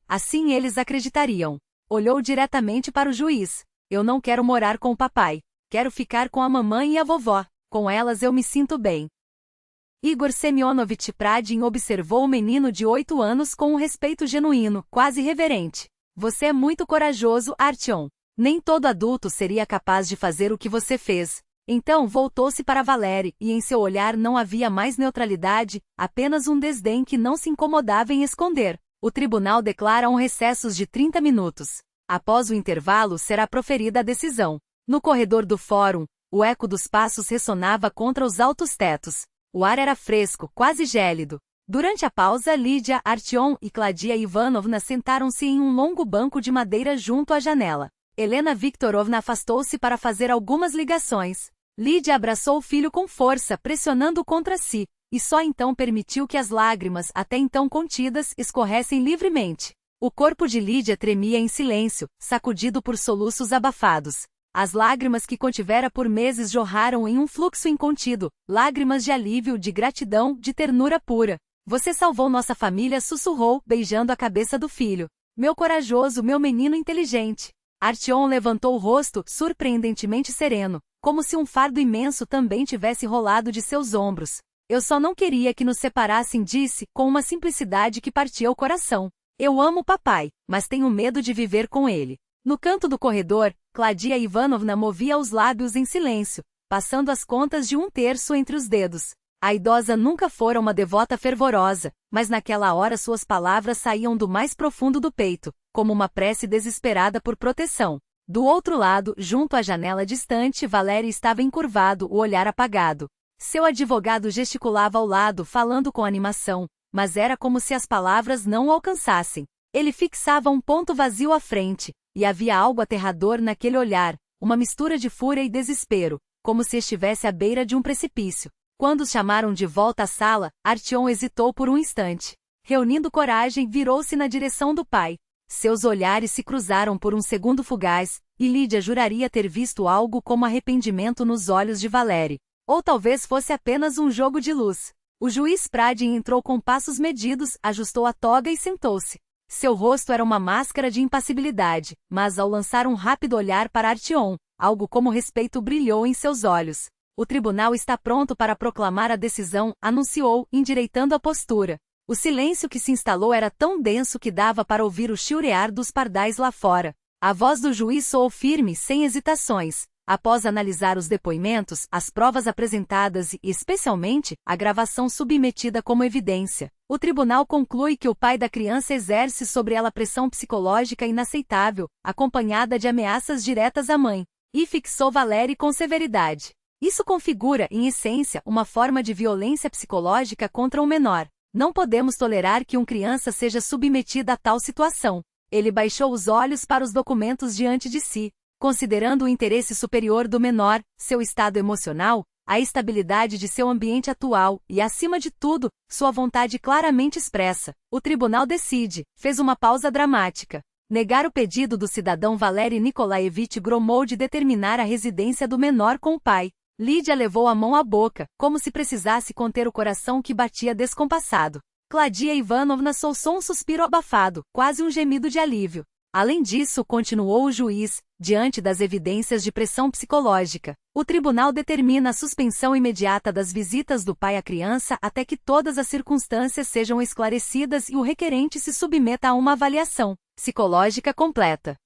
eles acreditariam. Olhou diretamente para o juiz. Eu não quero morar com o papai. Quero ficar com a mamãe e a vovó. Com elas eu me sinto bem. Igor Semyonovich Pradin observou o menino de 8 anos com um respeito genuíno, quase reverente. Você é muito corajoso, Artyom. Nem todo adulto seria capaz de fazer o que você fez. Então voltou-se para Valéria, e em seu olhar não havia mais neutralidade, apenas um desdém que não se incomodava em esconder. O tribunal declara um recesso de 30 minutos. Após o intervalo será proferida a decisão. No corredor do fórum, o eco dos passos ressonava contra os altos tetos. O ar era fresco, quase gélido. Durante a pausa, Lídia, Artyom e Claudia Ivanovna sentaram-se em um longo banco de madeira junto à janela. Helena Viktorovna afastou-se para fazer algumas ligações. Lídia abraçou o filho com força, pressionando-o contra si, e só então permitiu que as lágrimas, até então contidas, escorressem livremente. O corpo de Lídia tremia em silêncio, sacudido por soluços abafados. As lágrimas que contivera por meses jorraram em um fluxo incontido, lágrimas de alívio, de gratidão, de ternura pura. Você salvou nossa família, sussurrou, beijando a cabeça do filho. Meu corajoso, meu menino inteligente. Artyom levantou o rosto, surpreendentemente sereno, como se um fardo imenso também tivesse rolado de seus ombros. Eu só não queria que nos separassem, disse, com uma simplicidade que partia o coração. Eu amo papai, mas tenho medo de viver com ele. No canto do corredor, Claudia Ivanovna movia os lábios em silêncio, passando as contas de 1/3 entre os dedos. A idosa nunca fora uma devota fervorosa, mas naquela hora suas palavras saíam do mais profundo do peito, como uma prece desesperada por proteção. Do outro lado, junto à janela distante, Valéry estava encurvado, o olhar apagado. Seu advogado gesticulava ao lado, falando com animação, mas era como se as palavras não o alcançassem. Ele fixava um ponto vazio à frente, e havia algo aterrador naquele olhar, uma mistura de fúria e desespero, como se estivesse à beira de um precipício. Quando os chamaram de volta à sala, Artyom hesitou por um instante. Reunindo coragem, virou-se na direção do pai. Seus olhares se cruzaram por um segundo fugaz, e Lídia juraria ter visto algo como arrependimento nos olhos de Valéry. Ou talvez fosse apenas um jogo de luz. O juiz Pradin entrou com passos medidos, ajustou a toga e sentou-se. Seu rosto era uma máscara de impassibilidade, mas ao lançar um rápido olhar para Artyom, algo como respeito brilhou em seus olhos. O tribunal está pronto para proclamar a decisão, anunciou, endireitando a postura. O silêncio que se instalou era tão denso que dava para ouvir o chilrear dos pardais lá fora. A voz do juiz soou firme, sem hesitações. Após analisar os depoimentos, as provas apresentadas e, especialmente, a gravação submetida como evidência, o tribunal conclui que o pai da criança exerce sobre ela pressão psicológica inaceitável, acompanhada de ameaças diretas à mãe, e fixou Valéry com severidade. Isso configura, em essência, uma forma de violência psicológica contra um menor. Não podemos tolerar que uma criança seja submetida a tal situação. Ele baixou os olhos para os documentos diante de si, considerando o interesse superior do menor, seu estado emocional, a estabilidade de seu ambiente atual e, acima de tudo, sua vontade claramente expressa. O tribunal decide, fez uma pausa dramática. Negar o pedido do cidadão Valéry Nikolaevich Gromov de determinar a residência do menor com o pai. Lídia levou a mão à boca, como se precisasse conter o coração que batia descompassado. Claudia Ivanovna soltou um suspiro abafado, quase um gemido de alívio. Além disso, continuou o juiz, diante das evidências de pressão psicológica, o tribunal determina a suspensão imediata das visitas do pai à criança até que todas as circunstâncias sejam esclarecidas e o requerente se submeta a uma avaliação psicológica completa.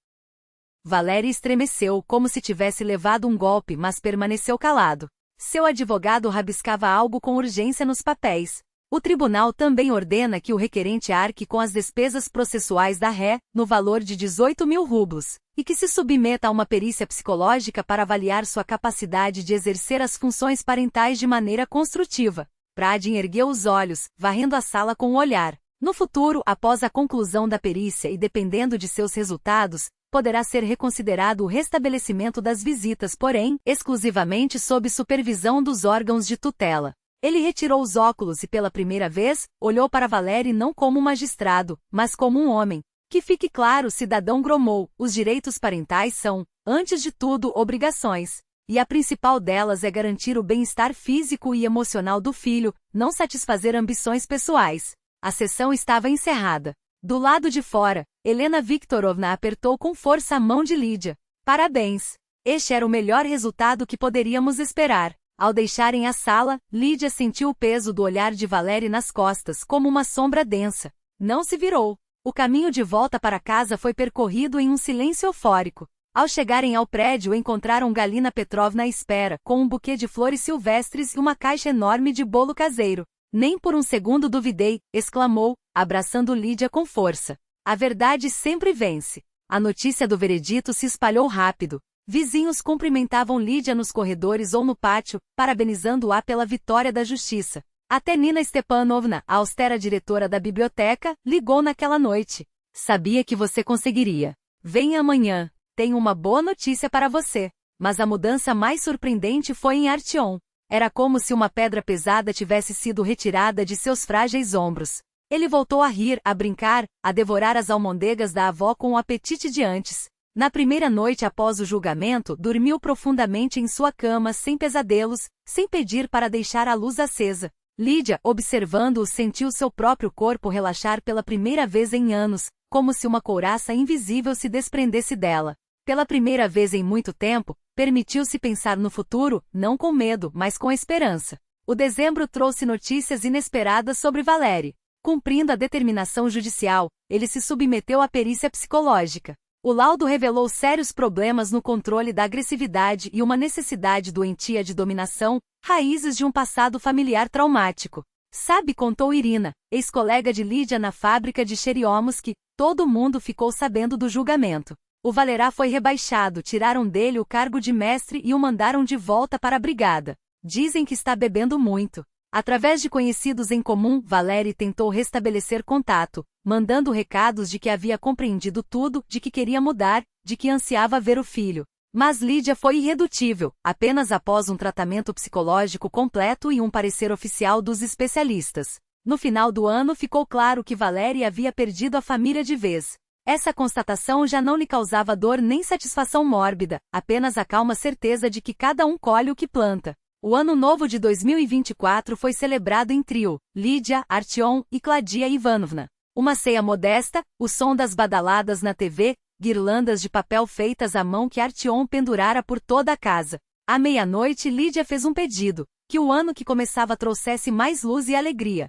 Valéry estremeceu, como se tivesse levado um golpe, mas permaneceu calado. Seu advogado rabiscava algo com urgência nos papéis. O tribunal também ordena que o requerente arque com as despesas processuais da ré, no valor de 18.000 rublos, e que se submeta a uma perícia psicológica para avaliar sua capacidade de exercer as funções parentais de maneira construtiva. Pradin ergueu os olhos, varrendo a sala com o olhar. No futuro, após a conclusão da perícia e dependendo de seus resultados, poderá ser reconsiderado o restabelecimento das visitas, porém, exclusivamente sob supervisão dos órgãos de tutela. Ele retirou os óculos e pela primeira vez, olhou para Valéry não como um magistrado, mas como um homem. Que fique claro, cidadão Gromov, os direitos parentais são, antes de tudo, obrigações. E a principal delas é garantir o bem-estar físico e emocional do filho, não satisfazer ambições pessoais. A sessão estava encerrada. Do lado de fora, Helena Viktorovna apertou com força a mão de Lídia. Parabéns! Este era o melhor resultado que poderíamos esperar. Ao deixarem a sala, Lídia sentiu o peso do olhar de Valéry nas costas, como uma sombra densa. Não se virou. O caminho de volta para casa foi percorrido em um silêncio eufórico. Ao chegarem ao prédio, encontraram Galina Petrovna à espera, com um buquê de flores silvestres e uma caixa enorme de bolo caseiro. Nem por um segundo duvidei, exclamou, abraçando Lídia com força. A verdade sempre vence. A notícia do veredito se espalhou rápido. Vizinhos cumprimentavam Lídia nos corredores ou no pátio, parabenizando-a pela vitória da justiça. Até Nina Stepanovna, a austera diretora da biblioteca, ligou naquela noite. Sabia que você conseguiria. Venha amanhã. tenho uma boa notícia para você. Mas a mudança mais surpreendente foi em Artyom. Era como se uma pedra pesada tivesse sido retirada de seus frágeis ombros. Ele voltou a rir, a brincar, a devorar as almôndegas da avó com o apetite de antes. Na primeira noite após o julgamento, dormiu profundamente em sua cama sem pesadelos, sem pedir para deixar a luz acesa. Lídia, observando-o, sentiu seu próprio corpo relaxar pela primeira vez em anos, como se uma couraça invisível se desprendesse dela. Pela primeira vez em muito tempo, permitiu-se pensar no futuro, não com medo, mas com esperança. O dezembro trouxe notícias inesperadas sobre Valéry. Cumprindo a determinação judicial, ele se submeteu à perícia psicológica. O laudo revelou sérios problemas no controle da agressividade e uma necessidade doentia de dominação, raízes de um passado familiar traumático. Sabe, contou Irina, ex-colega de Lídia na fábrica de Cheriomos, que todo mundo ficou sabendo do julgamento. O Valerá foi rebaixado, tiraram dele o cargo de mestre e o mandaram de volta para a brigada. Dizem que está bebendo muito. Através de conhecidos em comum, Valéry tentou restabelecer contato, mandando recados de que havia compreendido tudo, de que queria mudar, de que ansiava ver o filho. Mas Lídia foi irredutível, apenas após um tratamento psicológico completo e um parecer oficial dos especialistas. No final do ano ficou claro que Valéry havia perdido a família de vez. Essa constatação já não lhe causava dor nem satisfação mórbida, apenas a calma certeza de que cada um colhe o que planta. O ano novo de 2024 foi celebrado em trio, Lídia, Artyom e Claudia Ivanovna. Uma ceia modesta, o som das badaladas na TV, guirlandas de papel feitas à mão que Artyom pendurara por toda a casa. À meia-noite Lídia fez um pedido, que o ano que começava trouxesse mais luz e alegria.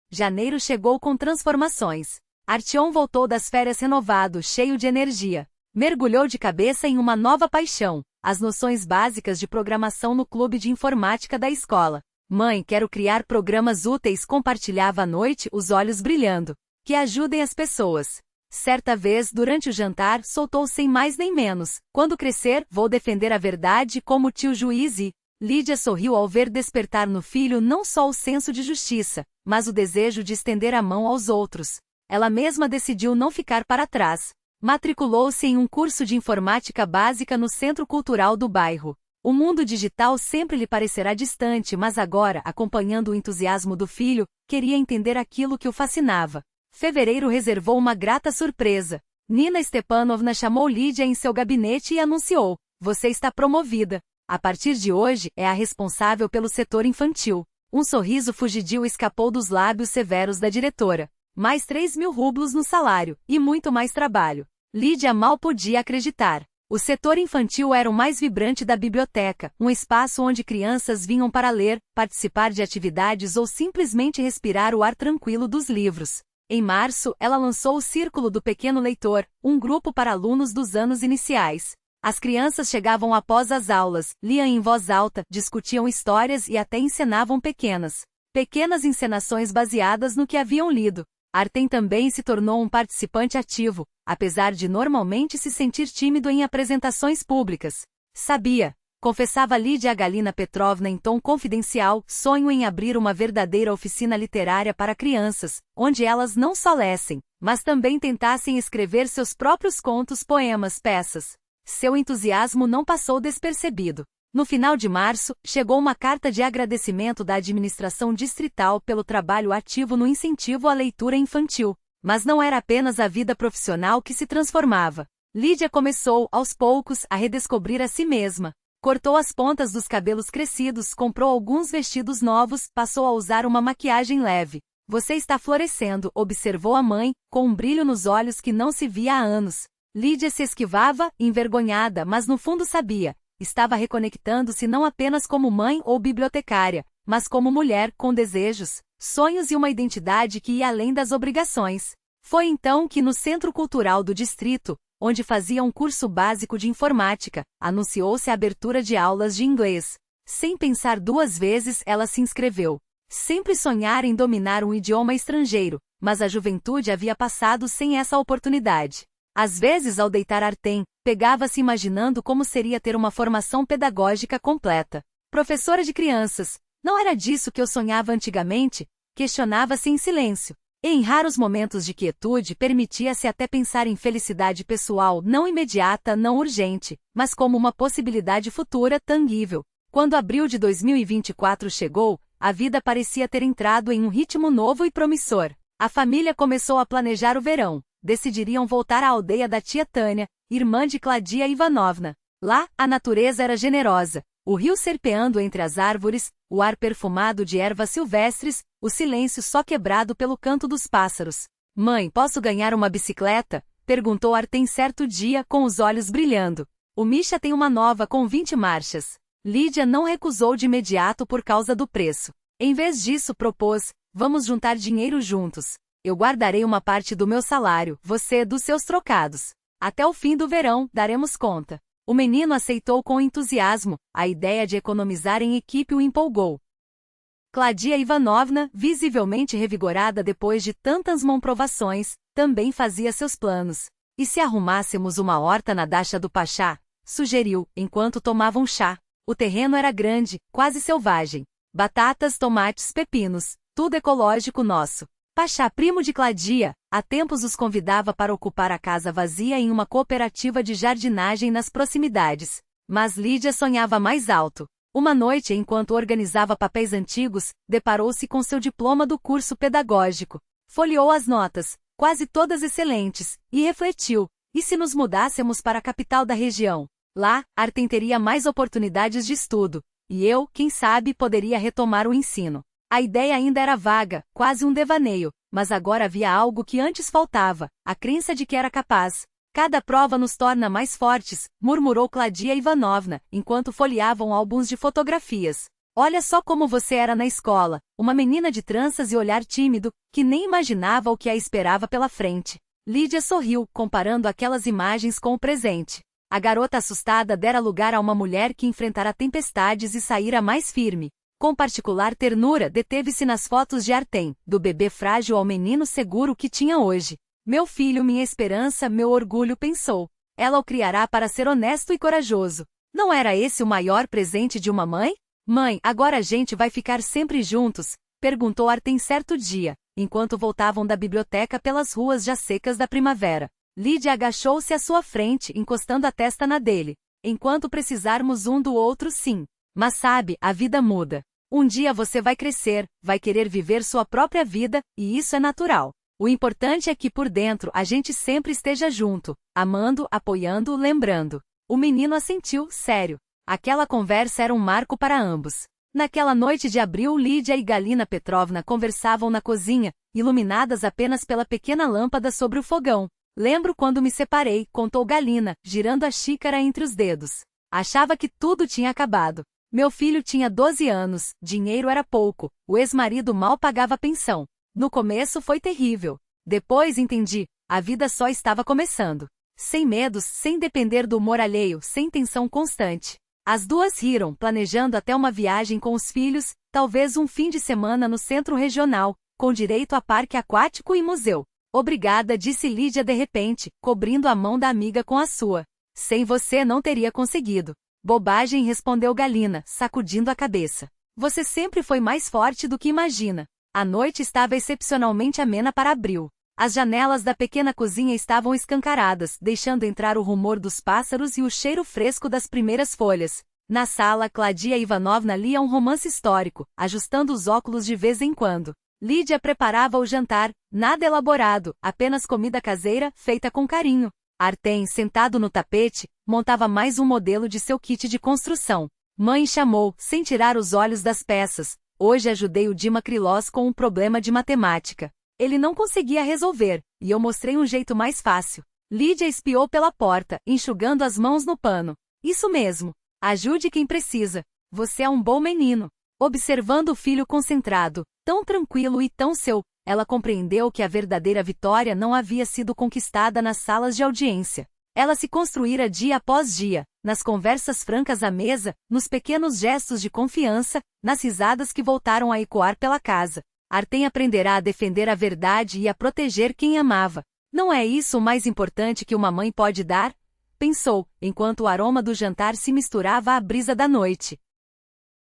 Janeiro chegou com transformações. Artyom voltou das férias renovado, cheio de energia. Mergulhou de cabeça em uma nova paixão, as noções básicas de programação no clube de informática da escola. Mãe, quero criar programas úteis, compartilhava à noite, os olhos brilhando, que ajudem as pessoas. Certa vez, durante o jantar, soltou sem mais nem menos. Quando crescer, vou defender a verdade como o tio juiz e... Lídia sorriu ao ver despertar no filho não só o senso de justiça, mas o desejo de estender a mão aos outros. Ela mesma decidiu não ficar para trás. Matriculou-se em um curso de informática básica no Centro Cultural do bairro. O mundo digital sempre lhe parecerá distante, mas agora, acompanhando o entusiasmo do filho, queria entender aquilo que o fascinava. Fevereiro reservou uma grata surpresa. Nina Stepanovna chamou Lídia em seu gabinete e anunciou: "Você está promovida. A partir de hoje, é a responsável pelo setor infantil." Um sorriso fugidio escapou dos lábios severos da diretora. Mais 3.000 rublos no salário, e muito mais trabalho. Lídia mal podia acreditar. O setor infantil era o mais vibrante da biblioteca, um espaço onde crianças vinham para ler, participar de atividades ou simplesmente respirar o ar tranquilo dos livros. Em março, ela lançou o Círculo do Pequeno Leitor, um grupo para alunos dos anos iniciais. As crianças chegavam após as aulas, liam em voz alta, discutiam histórias e até encenavam pequenas encenações baseadas no que haviam lido. Artem também se tornou um participante ativo, apesar de normalmente se sentir tímido em apresentações públicas. Sabia, confessava Lídia a Galina Petrovna em tom confidencial, sonho em abrir uma verdadeira oficina literária para crianças, onde elas não só lessem, mas também tentassem escrever seus próprios contos, poemas, peças. Seu entusiasmo não passou despercebido. No final de março, chegou uma carta de agradecimento da administração distrital pelo trabalho ativo no incentivo à leitura infantil. Mas não era apenas a vida profissional que se transformava. Lídia começou, aos poucos, a redescobrir a si mesma. Cortou as pontas dos cabelos crescidos, comprou alguns vestidos novos, passou a usar uma maquiagem leve. Você está florescendo, observou a mãe, com um brilho nos olhos que não se via há anos. Lídia se esquivava, envergonhada, mas no fundo sabia. Estava reconectando-se não apenas como mãe ou bibliotecária, mas como mulher, com desejos, sonhos e uma identidade que ia além das obrigações. Foi então que no Centro Cultural do Distrito, onde fazia um curso básico de informática, anunciou-se a abertura de aulas de inglês. Sem pensar duas vezes, ela se inscreveu. Sempre sonhara em dominar um idioma estrangeiro, mas a juventude havia passado sem essa oportunidade. Às vezes, ao deitar Artem, pegava-se imaginando como seria ter uma formação pedagógica completa. Professora de crianças, não era disso que eu sonhava antigamente? Questionava-se em silêncio. E em raros momentos de quietude permitia-se até pensar em felicidade pessoal não imediata, não urgente, mas como uma possibilidade futura tangível. Quando abril de 2024 chegou, a vida parecia ter entrado em um ritmo novo e promissor. A família começou a planejar o verão. Decidiriam voltar à aldeia da tia Tânia, irmã de Claudia Ivanovna. Lá, a natureza era generosa. O rio serpeando entre as árvores, o ar perfumado de ervas silvestres, o silêncio só quebrado pelo canto dos pássaros. Mãe, posso ganhar uma bicicleta? Perguntou Artem certo dia com os olhos brilhando. O Misha tem uma nova com 20 marchas. Lídia não recusou de imediato por causa do preço. Em vez disso propôs, vamos juntar dinheiro juntos. Eu guardarei uma parte do meu salário, você dos seus trocados. Até o fim do verão, daremos conta. O menino aceitou com entusiasmo, a ideia de economizar em equipe o empolgou. Claudia Ivanovna, visivelmente revigorada depois de tantas comprovações, também fazia seus planos. E se arrumássemos uma horta na dacha do Pachá? Sugeriu, enquanto tomavam chá. O terreno era grande, quase selvagem. Batatas, tomates, pepinos, tudo ecológico nosso. Pachá, primo de Claudia, há tempos os convidava para ocupar a casa vazia em uma cooperativa de jardinagem nas proximidades. Mas Lídia sonhava mais alto. Uma noite, enquanto organizava papéis antigos, deparou-se com seu diploma do curso pedagógico. Folheou as notas, quase todas excelentes, e refletiu: e se nos mudássemos para a capital da região? Lá, Artem teria mais oportunidades de estudo, e eu, quem sabe, poderia retomar o ensino. A ideia ainda era vaga, quase um devaneio, mas agora havia algo que antes faltava, a crença de que era capaz. Cada prova nos torna mais fortes, murmurou Claudia Ivanovna, enquanto folheavam álbuns de fotografias. Olha só como você era na escola, uma menina de tranças e olhar tímido, que nem imaginava o que a esperava pela frente. Lídia sorriu, comparando aquelas imagens com o presente. A garota assustada dera lugar a uma mulher que enfrentara tempestades e saíra mais firme. Com particular ternura, deteve-se nas fotos de Artem, do bebê frágil ao menino seguro que tinha hoje. Meu filho, minha esperança, meu orgulho, pensou. Ela o criará para ser honesto e corajoso. Não era esse o maior presente de uma mãe? Mãe, agora a gente vai ficar sempre juntos? Perguntou Artem certo dia, enquanto voltavam da biblioteca pelas ruas já secas da primavera. Lídia agachou-se à sua frente, encostando a testa na dele. Enquanto precisarmos um do outro, sim. Mas sabe, a vida muda. Um dia você vai crescer, vai querer viver sua própria vida, e isso é natural. O importante é que por dentro a gente sempre esteja junto, amando, apoiando, lembrando. O menino assentiu, sério. Aquela conversa era um marco para ambos. Naquela noite de abril, Lídia e Galina Petrovna conversavam na cozinha, iluminadas apenas pela pequena lâmpada sobre o fogão. Lembro quando me separei, contou Galina, girando a xícara entre os dedos. Achava que tudo tinha acabado. Meu filho tinha 12 anos, dinheiro era pouco, o ex-marido mal pagava pensão. No começo foi terrível. Depois entendi, a vida só estava começando. Sem medos, sem depender do humor alheio, sem tensão constante. As duas riram, planejando até uma viagem com os filhos, talvez um fim de semana no centro regional, com direito a parque aquático e museu. Obrigada, disse Lídia de repente, cobrindo a mão da amiga com a sua. Sem você não teria conseguido. Bobagem, respondeu Galina, sacudindo a cabeça. Você sempre foi mais forte do que imagina. A noite estava excepcionalmente amena para abril. As janelas da pequena cozinha estavam escancaradas, deixando entrar o rumor dos pássaros e o cheiro fresco das primeiras folhas. Na sala, Claudia Ivanovna lia um romance histórico, ajustando os óculos de vez em quando. Lídia preparava o jantar, nada elaborado, apenas comida caseira, feita com carinho. Artem, sentado no tapete, montava mais um modelo de seu kit de construção. Mãe chamou, sem tirar os olhos das peças. Hoje ajudei o Dima Krylov com um problema de matemática. Ele não conseguia resolver, e eu mostrei um jeito mais fácil. Lídia espiou pela porta, enxugando as mãos no pano. Isso mesmo. Ajude quem precisa. Você é um bom menino. Observando o filho concentrado, tão tranquilo e tão seu, ela compreendeu que a verdadeira vitória não havia sido conquistada nas salas de audiência. Ela se construíra dia após dia, nas conversas francas à mesa, nos pequenos gestos de confiança, nas risadas que voltaram a ecoar pela casa. Artem aprenderá a defender a verdade e a proteger quem amava. Não é isso o mais importante que uma mãe pode dar? Pensou, enquanto o aroma do jantar se misturava à brisa da noite.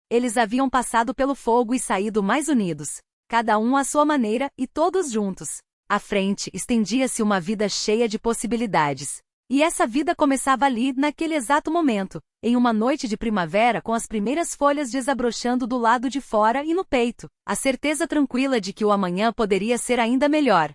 Eles haviam passado pelo fogo e saído mais unidos. cada um à sua maneira e todos juntos. À frente estendia-se uma vida cheia de possibilidades. E essa vida começava ali, naquele exato momento, em uma noite de primavera com as primeiras folhas desabrochando do lado de fora e no peito, a certeza tranquila de que o amanhã poderia ser ainda melhor.